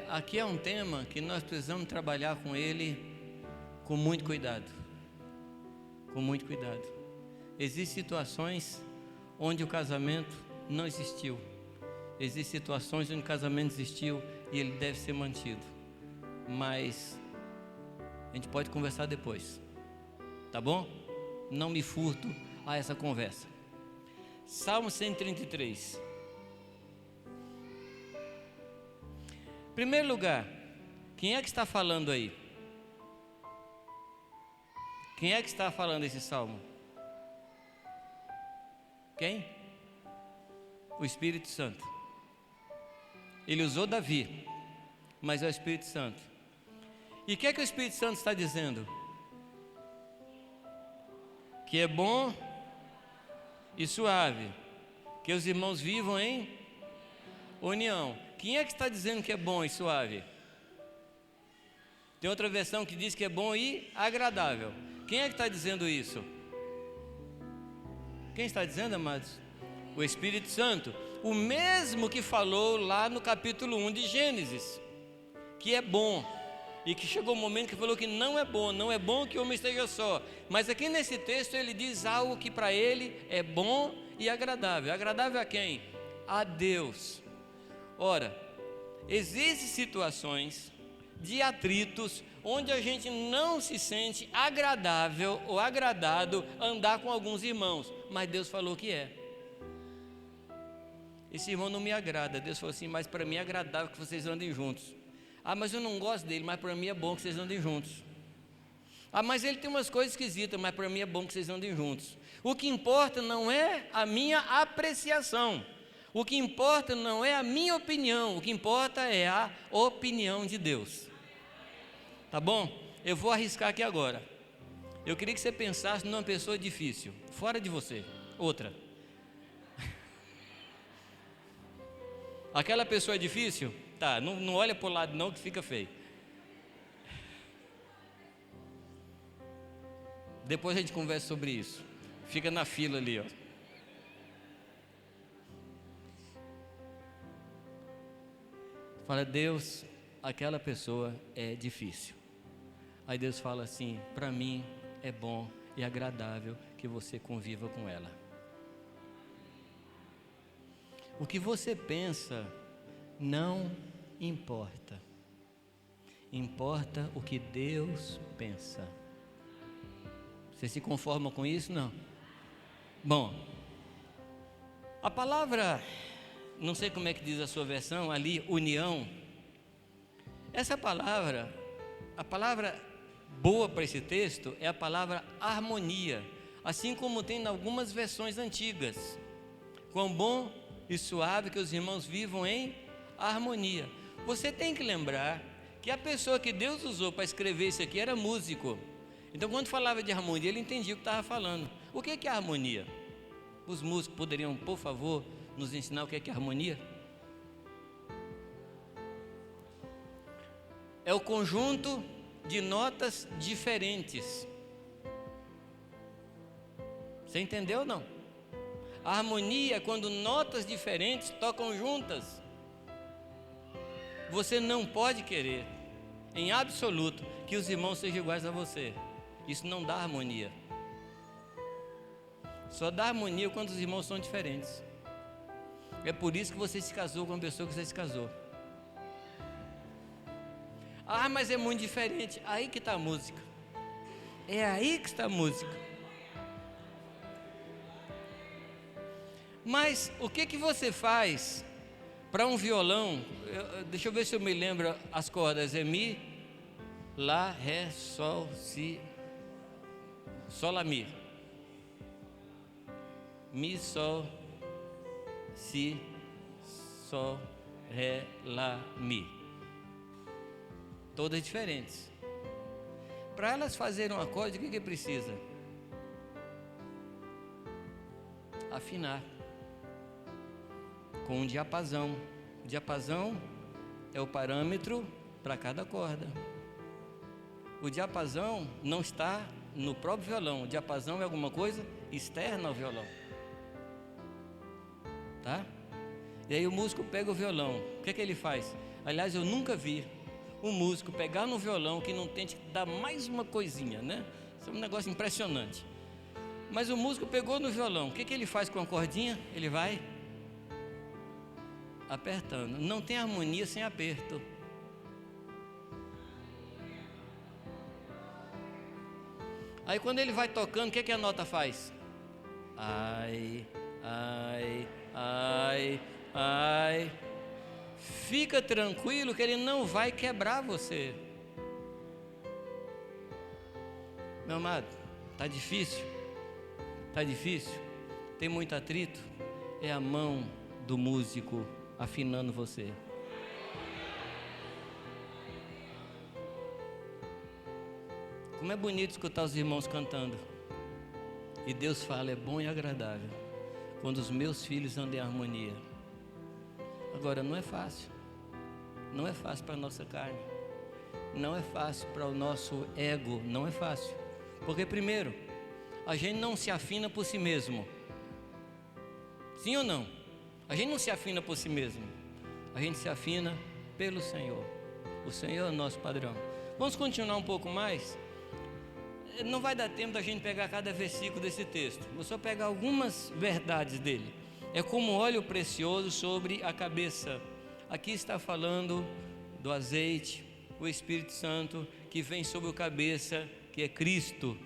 Aqui é um tema que nós precisamos trabalhar com ele com muito cuidado. Com muito cuidado. Existem situações onde o casamento não existiu. Existem situações onde o casamento existiu e ele deve ser mantido. Mas a gente pode conversar depois, tá bom? Não me furto a essa conversa. Salmo 133. Em primeiro lugar, quem é que está falando aí? Quem é que está falando esse salmo? Quem? O Espírito Santo. Ele usou Davi, mas é o Espírito Santo. E o que é que o Espírito Santo está dizendo? Que é bom e suave, que os irmãos vivam em união. Quem é que está dizendo que é bom e suave? Tem outra versão que diz que é bom e agradável. Quem é que está dizendo isso? Quem está dizendo, amados? O Espírito Santo, o mesmo que falou lá no capítulo 1 de Gênesis, que é bom. E que chegou um momento que falou que não é bom que o homem esteja só. Mas aqui nesse texto ele diz algo que para ele é bom e agradável. Agradável a quem? A Deus. Ora, existem situações de atritos onde a gente não se sente agradável ou agradado andar com alguns irmãos, mas Deus falou que é. Esse irmão não me agrada. Deus falou assim, mas para mim é agradável que vocês andem juntos. Ah, mas eu não gosto dele, mas para mim é bom que vocês andem juntos. Ah, mas ele tem umas coisas esquisitas, mas para mim é bom que vocês andem juntos. O que importa não é a minha apreciação. O que importa não é a minha opinião. O que importa é a opinião de Deus. Tá bom? Eu vou arriscar aqui agora. Eu queria que você pensasse numa pessoa difícil, fora de você. Outra. Aquela pessoa é difícil? Tá, não olha para o lado não que fica feio. Depois a gente conversa sobre isso. Fica na fila ali, ó. Fala, Deus, aquela pessoa é difícil. Aí Deus fala assim, para mim é bom e agradável que você conviva com ela. O que você pensa não importa. Importa o que Deus pensa. Você se conforma com isso? Não. Bom, a palavra, não sei como é que diz a sua versão, ali, união. Essa palavra, a palavra boa para esse texto é a palavra harmonia, assim como tem em algumas versões antigas. Quão bom e suave que os irmãos vivam em harmonia. Você tem que lembrar que a pessoa que Deus usou para escrever isso aqui era músico. Então quando falava de harmonia, ele entendia o que estava falando. O que é harmonia? Os músicos poderiam, por favor, nos ensinar o que é harmonia? É o conjunto de notas diferentes. Você entendeu ou não? A harmonia é quando notas diferentes tocam juntas. Você não pode querer, em absoluto, que os irmãos sejam iguais a você. Isso não dá harmonia. Só dá harmonia quando os irmãos são diferentes. É por isso que você se casou com a pessoa que você se casou. Ah, mas é muito diferente. Aí que está a música. É aí que está a música. Mas o que você faz para um violão? Deixa eu ver se eu me lembro as cordas. É Mi, Lá, Ré, Sol, Si, Sol, Lá, Mi. Mi, Sol, Si, Sol, Ré, Lá, Mi. Todas diferentes. Para elas fazerem um acorde, o que precisa? Afinar. Com um diapasão. O diapasão é o parâmetro para cada corda. O diapasão não está no próprio violão. O diapasão é alguma coisa externa ao violão. Tá? E aí o músico pega o violão. O que ele faz? Aliás, eu nunca vi um músico pegar no violão que não tente dar mais uma coisinha, né? Isso é um negócio impressionante. Mas o músico pegou no violão. O que ele faz com a cordinha? Ele vai apertando. Não tem harmonia sem aperto. Aí quando ele vai tocando, o que a nota faz? Ai, ai, ai, ai. Fica tranquilo que ele não vai quebrar você. Meu amado, está difícil? Está difícil? Tem muito atrito? É a mão do músico afinando você. Como é bonito escutar os irmãos cantando. E Deus fala, é bom e agradável quando os meus filhos andam em harmonia. Agora, não é fácil. Não é fácil para a nossa carne. Não é fácil para o nosso ego. Não é fácil. Porque, primeiro, a gente não se afina por si mesmo. Sim ou não? A gente não se afina por si mesmo. A gente se afina pelo Senhor. O Senhor é o nosso padrão. Vamos continuar um pouco mais? Não vai dar tempo da gente pegar cada versículo desse texto. Vou só pegar algumas verdades dele. É como óleo precioso sobre a cabeça. Aqui está falando do azeite, o Espírito Santo que vem sobre a cabeça, que é Cristo.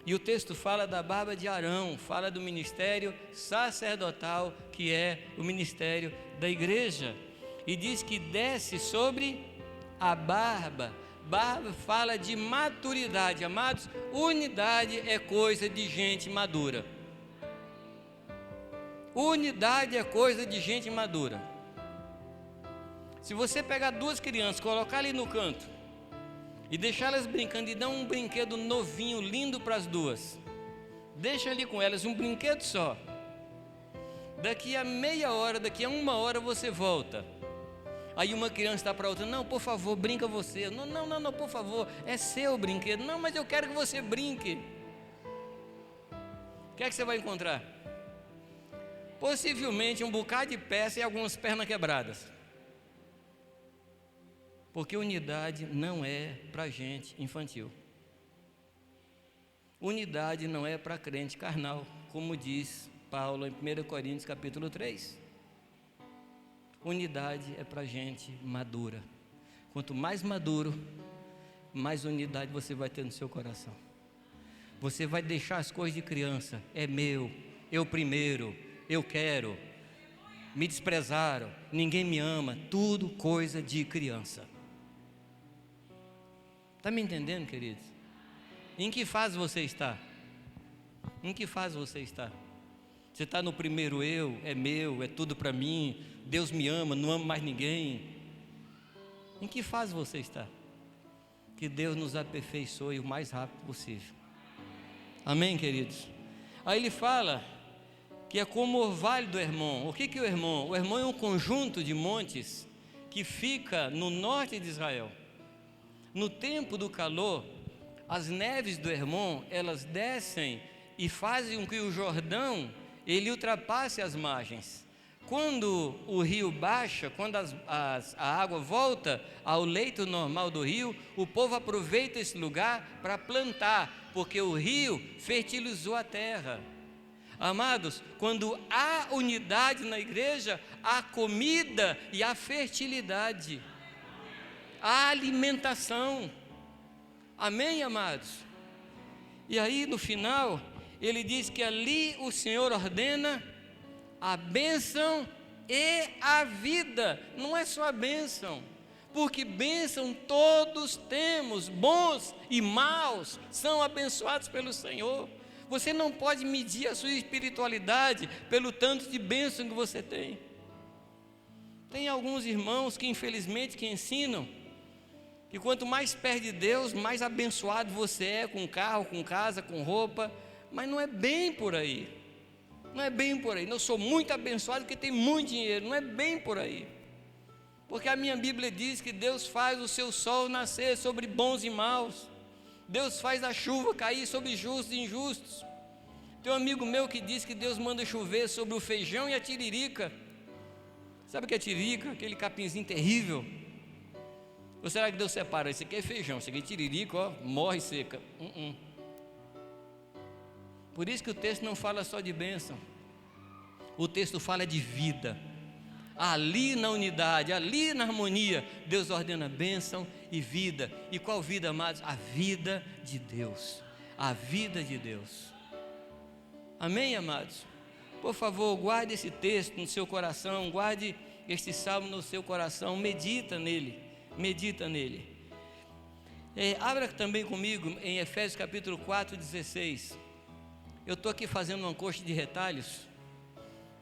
E o texto fala da barba de Arão, fala do ministério sacerdotal, que é o ministério da igreja. E diz que desce sobre a barba. Barba fala de maturidade. Amados, unidade é coisa de gente madura. Unidade é coisa de gente madura. Se você pegar duas crianças, colocar ali no canto e deixar elas brincando e dar um brinquedo novinho, lindo para as duas, deixa ali com elas um brinquedo só. Daqui a meia hora, daqui a 1 hora você volta. Aí uma criança está para outra, não, por favor, brinca você. Não, por favor, é seu o brinquedo. Não, mas eu quero que você brinque. O que é que você vai encontrar? Possivelmente um bocado de peça e algumas pernas quebradas. Porque unidade não é para gente infantil. Unidade não é para crente carnal, como diz Paulo em 1 Coríntios capítulo 3. Unidade é para gente madura. Quanto mais maduro, mais unidade você vai ter no seu coração. Você vai deixar as coisas de criança. É meu, eu primeiro, eu quero. Me desprezaram, ninguém me ama. Tudo coisa de criança. Está me entendendo, queridos? Em que fase você está? Em que fase você está? Você está no primeiro eu, é meu, é tudo para mim, Deus me ama, não amo mais ninguém. Em que fase você está? Que Deus nos aperfeiçoe o mais rápido possível. Amém, queridos? Aí ele fala que é como o Vale do Hermon. O que é o Hermon? O Hermon é um conjunto de montes que fica no norte de Israel. No tempo do calor, as neves do Hermon, elas descem e fazem com que o Jordão, ele ultrapasse as margens. Quando o rio baixa, quando a água volta ao leito normal do rio, o povo aproveita esse lugar para plantar, porque o rio fertilizou a terra. Amados, quando há unidade na igreja, há comida e há fertilidade, há alimentação. Amém, amados? E aí no final, ele diz que ali o Senhor ordena a bênção e a vida. Não é só a bênção, porque bênção todos temos, bons e maus são abençoados pelo Senhor. Você não pode medir a sua espiritualidade pelo tanto de bênção que você tem. Tem alguns irmãos que infelizmente que ensinam que quanto mais perto de Deus, mais abençoado você é, com carro, com casa, com roupa. Mas não é bem por aí. Não é bem por aí. Eu sou muito abençoado porque tenho muito dinheiro. Não é bem por aí. Porque a minha Bíblia diz que Deus faz o seu sol nascer sobre bons e maus. Deus faz a chuva cair sobre justos e injustos. Tem um amigo meu que diz que Deus manda chover sobre o feijão e a tiririca. Sabe o que é tiririca? Aquele capinzinho terrível. Ou será que Deus separa? Esse aqui é feijão, esse aqui é tiririca, ó, morre seca. Por isso que o texto não fala só de bênção. O texto fala de vida. Ali na unidade, ali na harmonia, Deus ordena bênção e vida. E qual vida, amados? A vida de Deus. A vida de Deus. Amém, amados? Por favor, guarde esse texto no seu coração, guarde este salmo no seu coração, medita nele, medita nele. Abra também comigo em Efésios capítulo 4, 16. Eu estou aqui fazendo uma coxa de retalhos,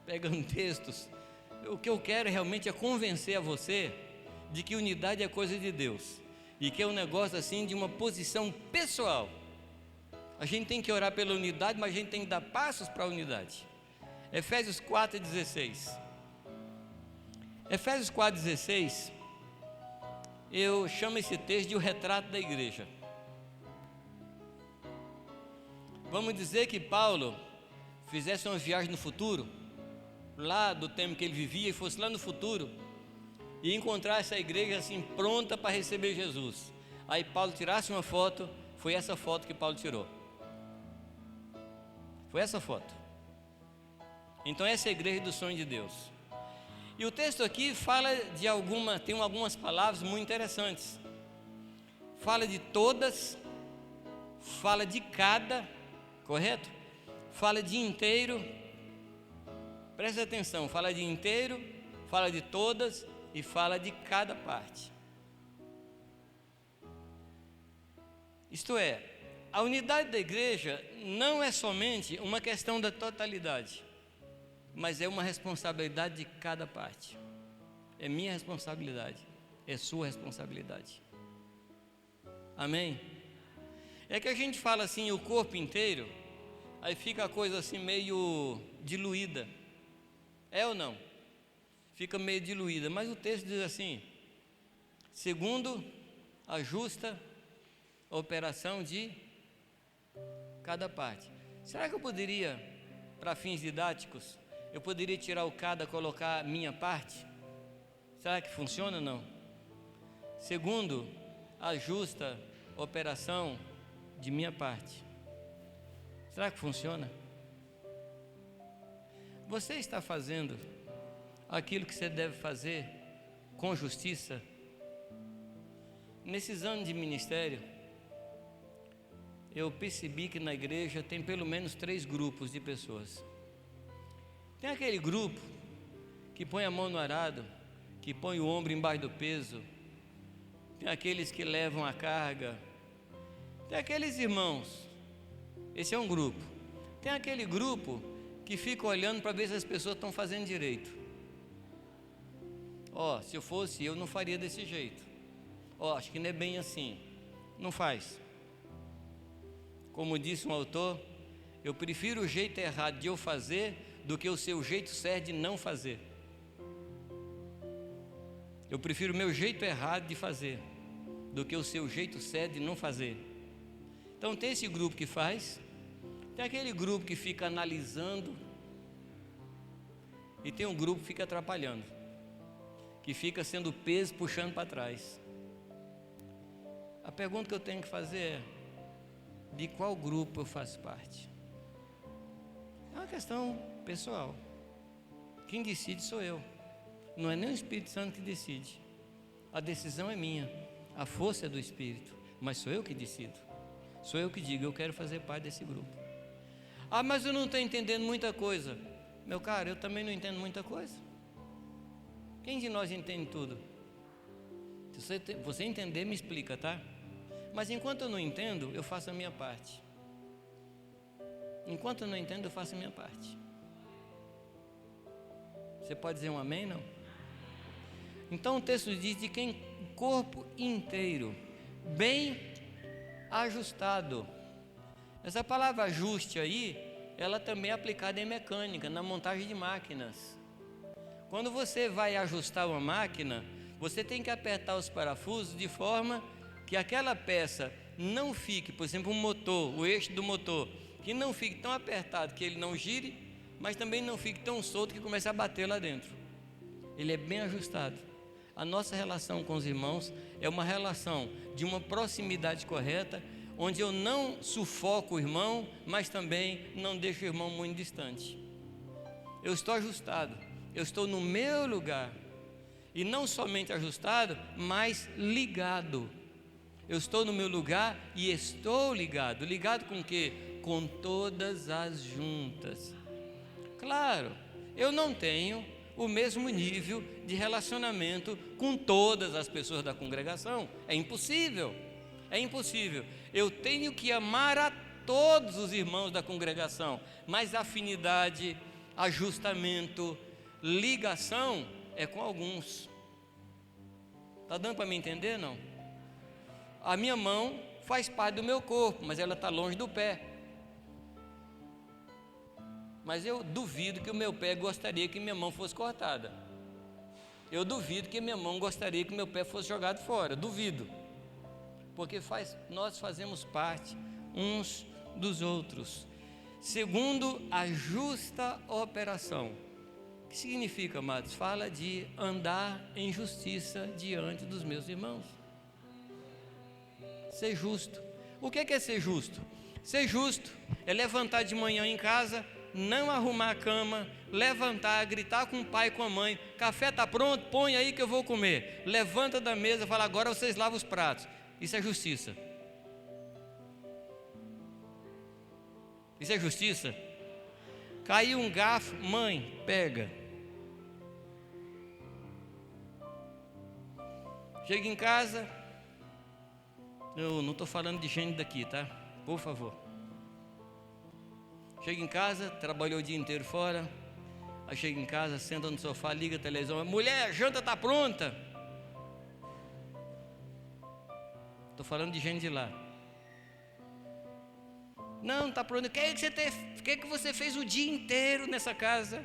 pegando textos. O que eu quero realmente é convencer a você de que unidade é coisa de Deus e que é um negócio assim de uma posição pessoal. A gente tem que orar pela unidade, mas a gente tem que dar passos para a unidade. Efésios 4,16. Efésios 4,16, eu chamo esse texto de o retrato da igreja. Vamos dizer que Paulo fizesse uma viagem no futuro, lá do tempo que ele vivia, e fosse lá no futuro e encontrasse a igreja assim pronta para receber Jesus. Aí Paulo tirasse uma foto, foi essa foto que Paulo tirou. Foi essa foto. Então essa é a igreja do sonho de Deus. E o texto aqui fala de tem algumas palavras muito interessantes. Fala de todas, fala de cada, correto? Fala de inteiro. Presta atenção, fala de inteiro, fala de todas e fala de cada parte. Isto é, a unidade da igreja não é somente uma questão da totalidade, mas é uma responsabilidade de cada parte. É minha responsabilidade, é sua responsabilidade. Amém? É que a gente fala assim, o corpo inteiro, aí fica a coisa assim meio diluída. É ou não? Fica meio diluída, mas o texto diz assim: segundo a justa operação de cada parte. Será que eu poderia, para fins didáticos, eu poderia tirar o cada, colocar a minha parte? Será que funciona ou não? Segundo a justa operação de minha parte. Será que funciona? Você está fazendo aquilo que você deve fazer com justiça? Nesses anos de ministério, eu percebi que na igreja tem pelo menos 3 grupos de pessoas. Tem aquele grupo que põe a mão no arado, que põe o ombro embaixo do peso. Tem aqueles que levam a carga. Tem aqueles irmãos. Esse é um grupo. Tem aquele grupo que fica olhando para ver se as pessoas estão fazendo direito. Se eu fosse eu não faria desse jeito. Acho que não é bem assim. Não faz. Como disse um autor, eu prefiro o jeito errado de eu fazer do que o seu jeito certo de não fazer. Eu prefiro o meu jeito errado de fazer do que o seu jeito certo de não fazer. Então tem esse grupo que faz, tem aquele grupo que fica analisando, e tem um grupo que fica atrapalhando, que fica sendo peso puxando para trás. A pergunta que eu tenho que fazer é: de qual grupo eu faço parte? É uma questão pessoal. Quem decide sou eu. Não é nem o Espírito Santo que decide. A decisão é minha, a força é do Espírito, mas sou eu que decido. Sou eu que digo: eu quero fazer parte desse grupo. Ah, mas eu não estou entendendo muita coisa. Meu caro, eu também não entendo muita coisa. Quem de nós entende tudo? Se você entender, me explica, tá? Mas enquanto eu não entendo, eu faço a minha parte. Enquanto eu não entendo, eu faço a minha parte. Você pode dizer um amém, não? Então o texto diz de quem o corpo inteiro, bem ajustado. Essa palavra ajuste aí, ela também é aplicada em mecânica, na montagem de máquinas. Quando você vai ajustar uma máquina, você tem que apertar os parafusos de forma que aquela peça não fique, por exemplo, um motor, o eixo do motor, que não fique tão apertado que ele não gire, mas também não fique tão solto que comece a bater lá dentro. Ele é bem ajustado. A nossa relação com os irmãos é uma relação de uma proximidade correta, onde eu não sufoco o irmão, mas também não deixo o irmão muito distante. Eu estou ajustado, eu estou no meu lugar, e não somente ajustado, mas ligado. Eu estou no meu lugar e estou ligado. Ligado com o quê? Com todas as juntas. Claro, eu não tenho o mesmo nível de relacionamento com todas as pessoas da congregação. É impossível. É impossível. Eu tenho que amar a todos os irmãos da congregação, mas afinidade, ajustamento, ligação é com alguns. Está dando para me entender, não? A minha mão faz parte do meu corpo, mas ela está longe do pé. Mas eu duvido que o meu pé gostaria que minha mão fosse cortada. Eu duvido que minha mão gostaria que meu pé fosse jogado fora. Duvido. Porque nós fazemos parte uns dos outros, segundo a justa operação. O que significa, amados? Fala de andar em justiça diante dos meus irmãos. Ser justo. O que é ser justo? Ser justo é levantar de manhã em casa, não arrumar a cama, levantar, gritar com o pai e com a mãe: café está pronto? Põe aí que eu vou comer. Levanta da mesa e fala: agora vocês lavam os pratos. Isso é justiça. Isso é justiça. Caiu um garfo, mãe, pega. Chega em casa, eu não estou falando de gente daqui, tá? Por favor. Chega em casa, trabalhou o dia inteiro fora, aí chega em casa, senta no sofá, liga a televisão: mulher, a janta está pronta. Estou falando de gente de lá. Não está pronto. O que você fez o dia inteiro nessa casa?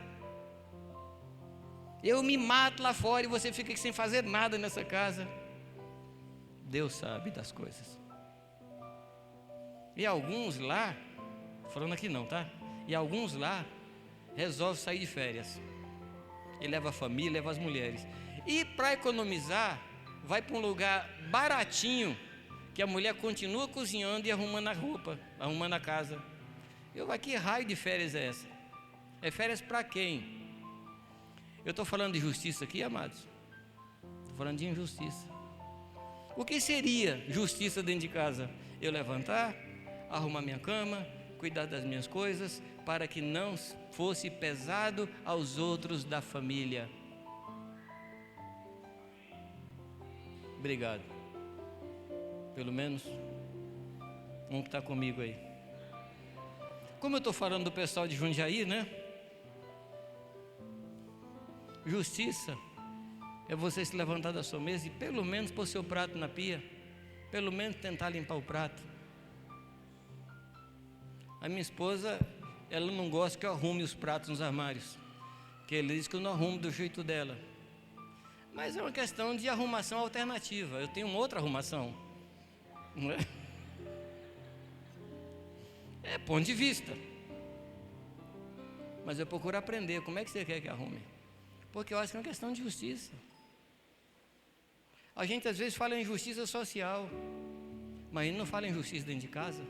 Eu me mato lá fora e você fica aqui sem fazer nada nessa casa. Deus sabe das coisas. E alguns lá, falando aqui não, tá? E alguns lá resolvem sair de férias. E leva a família, leva as mulheres. E para economizar, vai para um lugar baratinho, que a mulher continua cozinhando e arrumando a roupa, arrumando a casa. Que raio de férias é essa? É férias para quem? Eu estou falando de justiça aqui, amados? Estou falando de injustiça. O que seria justiça dentro de casa? Eu levantar, arrumar minha cama, cuidar das minhas coisas, para que não fosse pesado aos outros da família. Obrigado. Pelo menos um que está comigo aí. Como eu estou falando do pessoal de Jundiaí, né? Justiça é você se levantar da sua mesa e pelo menos pôr seu prato na pia, pelo menos tentar limpar o prato. A minha esposa, ela não gosta que eu arrume os pratos nos armários, que ela diz que eu não arrumo do jeito dela. Mas é uma questão de arrumação alternativa. Eu tenho uma outra arrumação, não é? É ponto de vista. mas eu procuro aprender. Como é que você quer que arrume? Porque eu acho que é uma questão de justiça. A gente às vezes fala em justiça social, mas a gente não fala em justiça dentro de casa.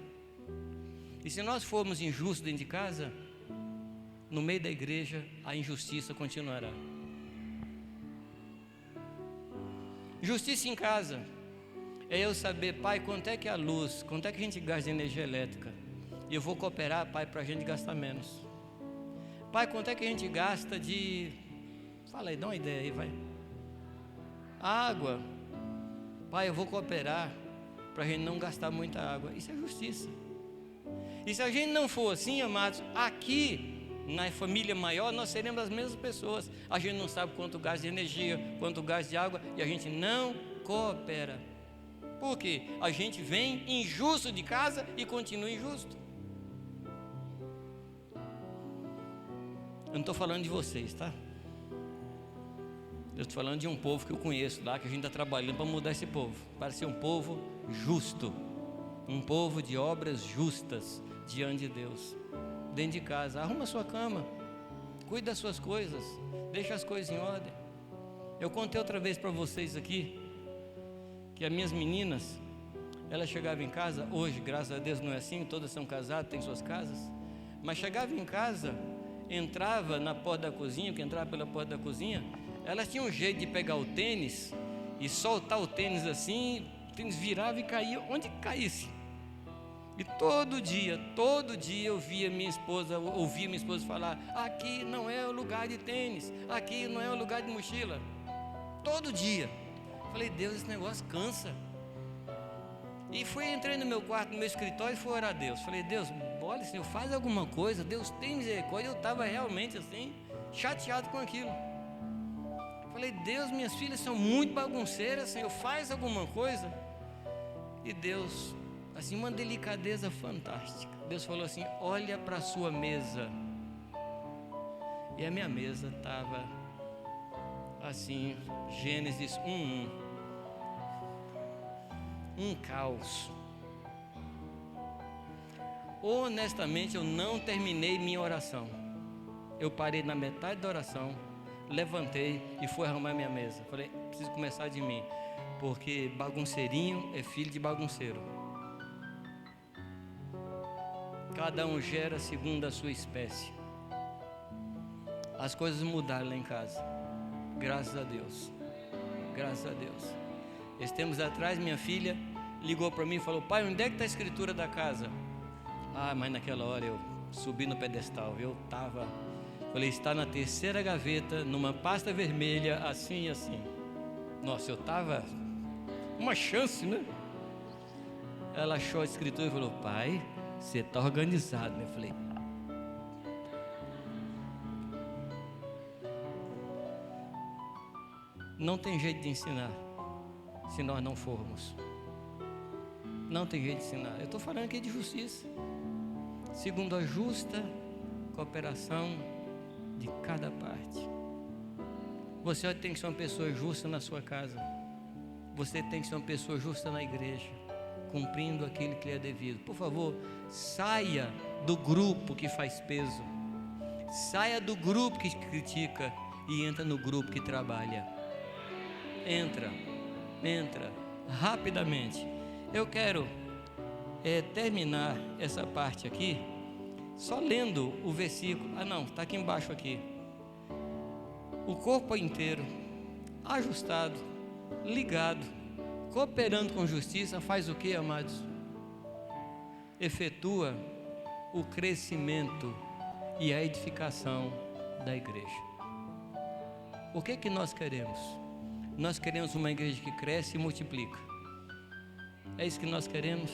E se nós formos injustos dentro de casa, no meio da igreja a injustiça continuará. Justiça em casa é eu saber, Pai, quanto é que é a luz, quanto é que a gente gasta de energia elétrica, e eu vou cooperar, Pai, para a gente gastar menos. Pai, quanto é que a gente gasta de, fala aí, dá uma ideia aí, vai. Água. Pai, eu vou cooperar para a gente não gastar muita água. Isso é justiça. E se a gente não for assim, amados, aqui na família maior nós seremos as mesmas pessoas. A gente não sabe quanto gasta de energia, quanto gasta de água, e a gente não coopera. Por quê? A gente vem injusto de casa e continua injusto. Eu não estou falando de vocês, tá? Eu estou falando de um povo que eu conheço lá, que a gente está trabalhando para mudar esse povo, para ser um povo justo, um povo de obras justas diante de Deus. Dentro de casa, arruma a sua cama, cuide das suas coisas, deixa as coisas em ordem. Eu contei outra vez para vocês aqui, que as minhas meninas, elas chegavam em casa, hoje graças a Deus não é assim, todas são casadas, têm suas casas, mas chegava em casa, entrava na porta da cozinha, que entrava pela porta da cozinha, elas tinham um jeito de pegar o tênis e soltar o tênis assim, o tênis virava e caía onde caísse. E todo dia eu ouvia minha esposa falar, aqui não é o lugar de tênis, aqui não é o lugar de mochila. Todo dia. Falei, Deus, esse negócio cansa. E entrei no meu quarto, no meu escritório e fui orar a Deus. Falei, Deus, olha, Senhor, faz alguma coisa, Deus tem misericórdia. Eu estava realmente assim, chateado com aquilo. Falei, Deus, minhas filhas são muito bagunceiras, Senhor, faz alguma coisa. E Deus, assim, uma delicadeza fantástica. Deus falou assim, olha para a sua mesa. E a minha mesa estava assim, Gênesis 1:1. Um caos. Honestamente, eu não terminei minha oração. Eu parei na metade da oração, levantei e fui arrumar minha mesa. Falei, preciso começar de mim, porque bagunceirinho é filho de bagunceiro. Cada um gera segundo a sua espécie. As coisas mudaram lá em casa, graças a Deus. Graças a Deus. Esses tempos atrás, minha filha ligou para mim e falou, pai, onde é que está a escritura da casa? Ah, mas naquela hora eu subi no pedestal, eu estava... Falei, está na terceira gaveta, numa pasta vermelha, assim e assim. Nossa, eu estava... Uma chance, né? Ela achou a escritura e falou, pai, você está organizado, né? Eu falei... Não tem jeito de ensinar se nós não formos. Não tem jeito de ensinar. Eu estou falando aqui de justiça. Segundo a justa cooperação de cada parte. Você tem que ser uma pessoa justa na sua casa. Você tem que ser uma pessoa justa na igreja, cumprindo aquilo que lhe é devido. Por favor, saia do grupo que faz peso. Saia do grupo que critica e entra no grupo que trabalha. Entra rapidamente. Eu quero terminar essa parte aqui só lendo o versículo. Está aqui embaixo aqui. O corpo inteiro ajustado, ligado, cooperando com justiça, faz o que, amados? Efetua o crescimento e a edificação da igreja. O que que nós queremos? Nós queremos uma igreja que cresce e multiplica. É isso que nós queremos.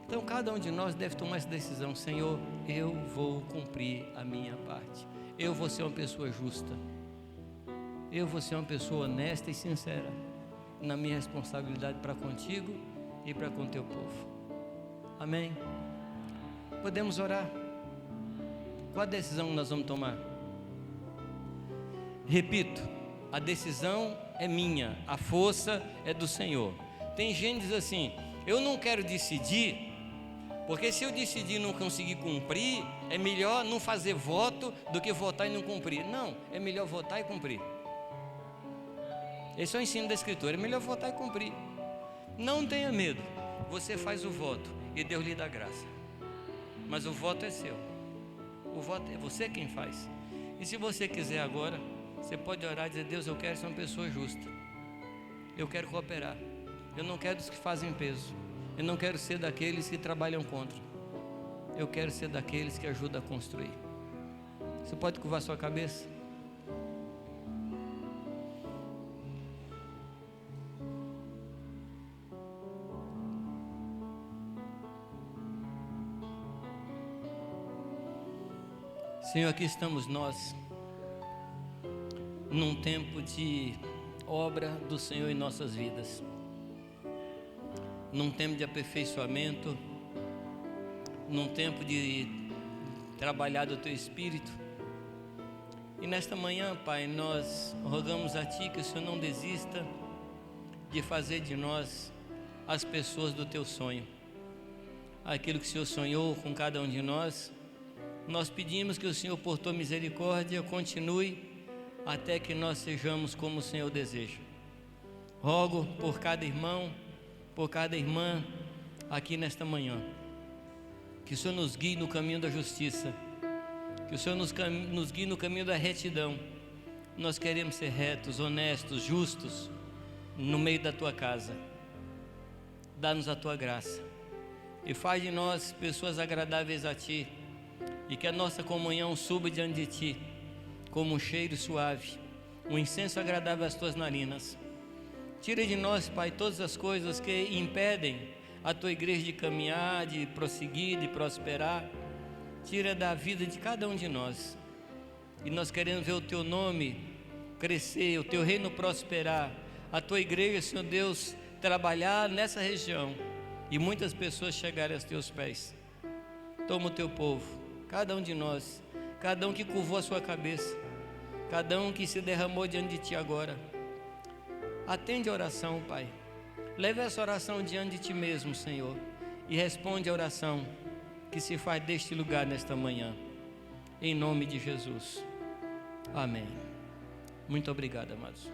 Então cada um de nós deve tomar essa decisão. Senhor, eu vou cumprir a minha parte. Eu vou ser uma pessoa justa. Eu vou ser uma pessoa honesta e sincera na minha responsabilidade para contigo e para com teu povo. Amém? Podemos orar? Qual a decisão que nós vamos tomar? Repito, a decisão é minha, a força é do Senhor. Tem gente que diz assim, eu não quero decidir Porque se eu decidir não conseguir cumprir, é melhor não fazer voto do que votar e não cumprir. Não, é melhor votar e cumprir. Esse é o ensino da Escritura, é melhor votar e cumprir. Não tenha medo, você faz o voto e Deus lhe dá graça. Mas o voto é seu, o voto é você quem faz. E se você quiser agora, você pode orar e dizer: Deus, eu quero ser uma pessoa justa, eu quero cooperar, eu não quero dos que fazem peso, eu não quero ser daqueles que trabalham contra, eu quero ser daqueles que ajudam a construir. Você pode curvar sua cabeça? Senhor, aqui estamos nós, num tempo de obra do Senhor em nossas vidas, num tempo de aperfeiçoamento, num tempo de trabalhar do Teu Espírito. E nesta manhã, Pai, nós rogamos a Ti que o Senhor não desista de fazer de nós as pessoas do Teu sonho. Aquilo que o Senhor sonhou com cada um de nós, nós pedimos que o Senhor, por Tua misericórdia, continue até que nós sejamos como o Senhor deseja. Rogo por cada irmão, por cada irmã aqui nesta manhã, que o Senhor nos guie no caminho da justiça, que o Senhor nos guie no caminho da retidão. Nós queremos ser retos, honestos, justos no meio da Tua casa. Dá-nos a Tua graça e faz de nós pessoas agradáveis a Ti, e que a nossa comunhão suba diante de Ti como um cheiro suave, um incenso agradável às Tuas narinas. Tira de nós, Pai, todas as coisas que impedem a Tua igreja de caminhar, de prosseguir, de prosperar. Tira da vida de cada um de nós, e nós queremos ver o Teu nome crescer, o Teu reino prosperar, a Tua igreja, Senhor Deus, trabalhar nessa região e muitas pessoas chegarem aos Teus pés. Toma o Teu povo, cada um de nós, cada um que curvou a sua cabeça, cada um que se derramou diante de Ti agora. Atende a oração, Pai. Leve essa oração diante de Ti mesmo, Senhor, e responde a oração que se faz deste lugar nesta manhã, em nome de Jesus. Amém. Muito obrigado, amados.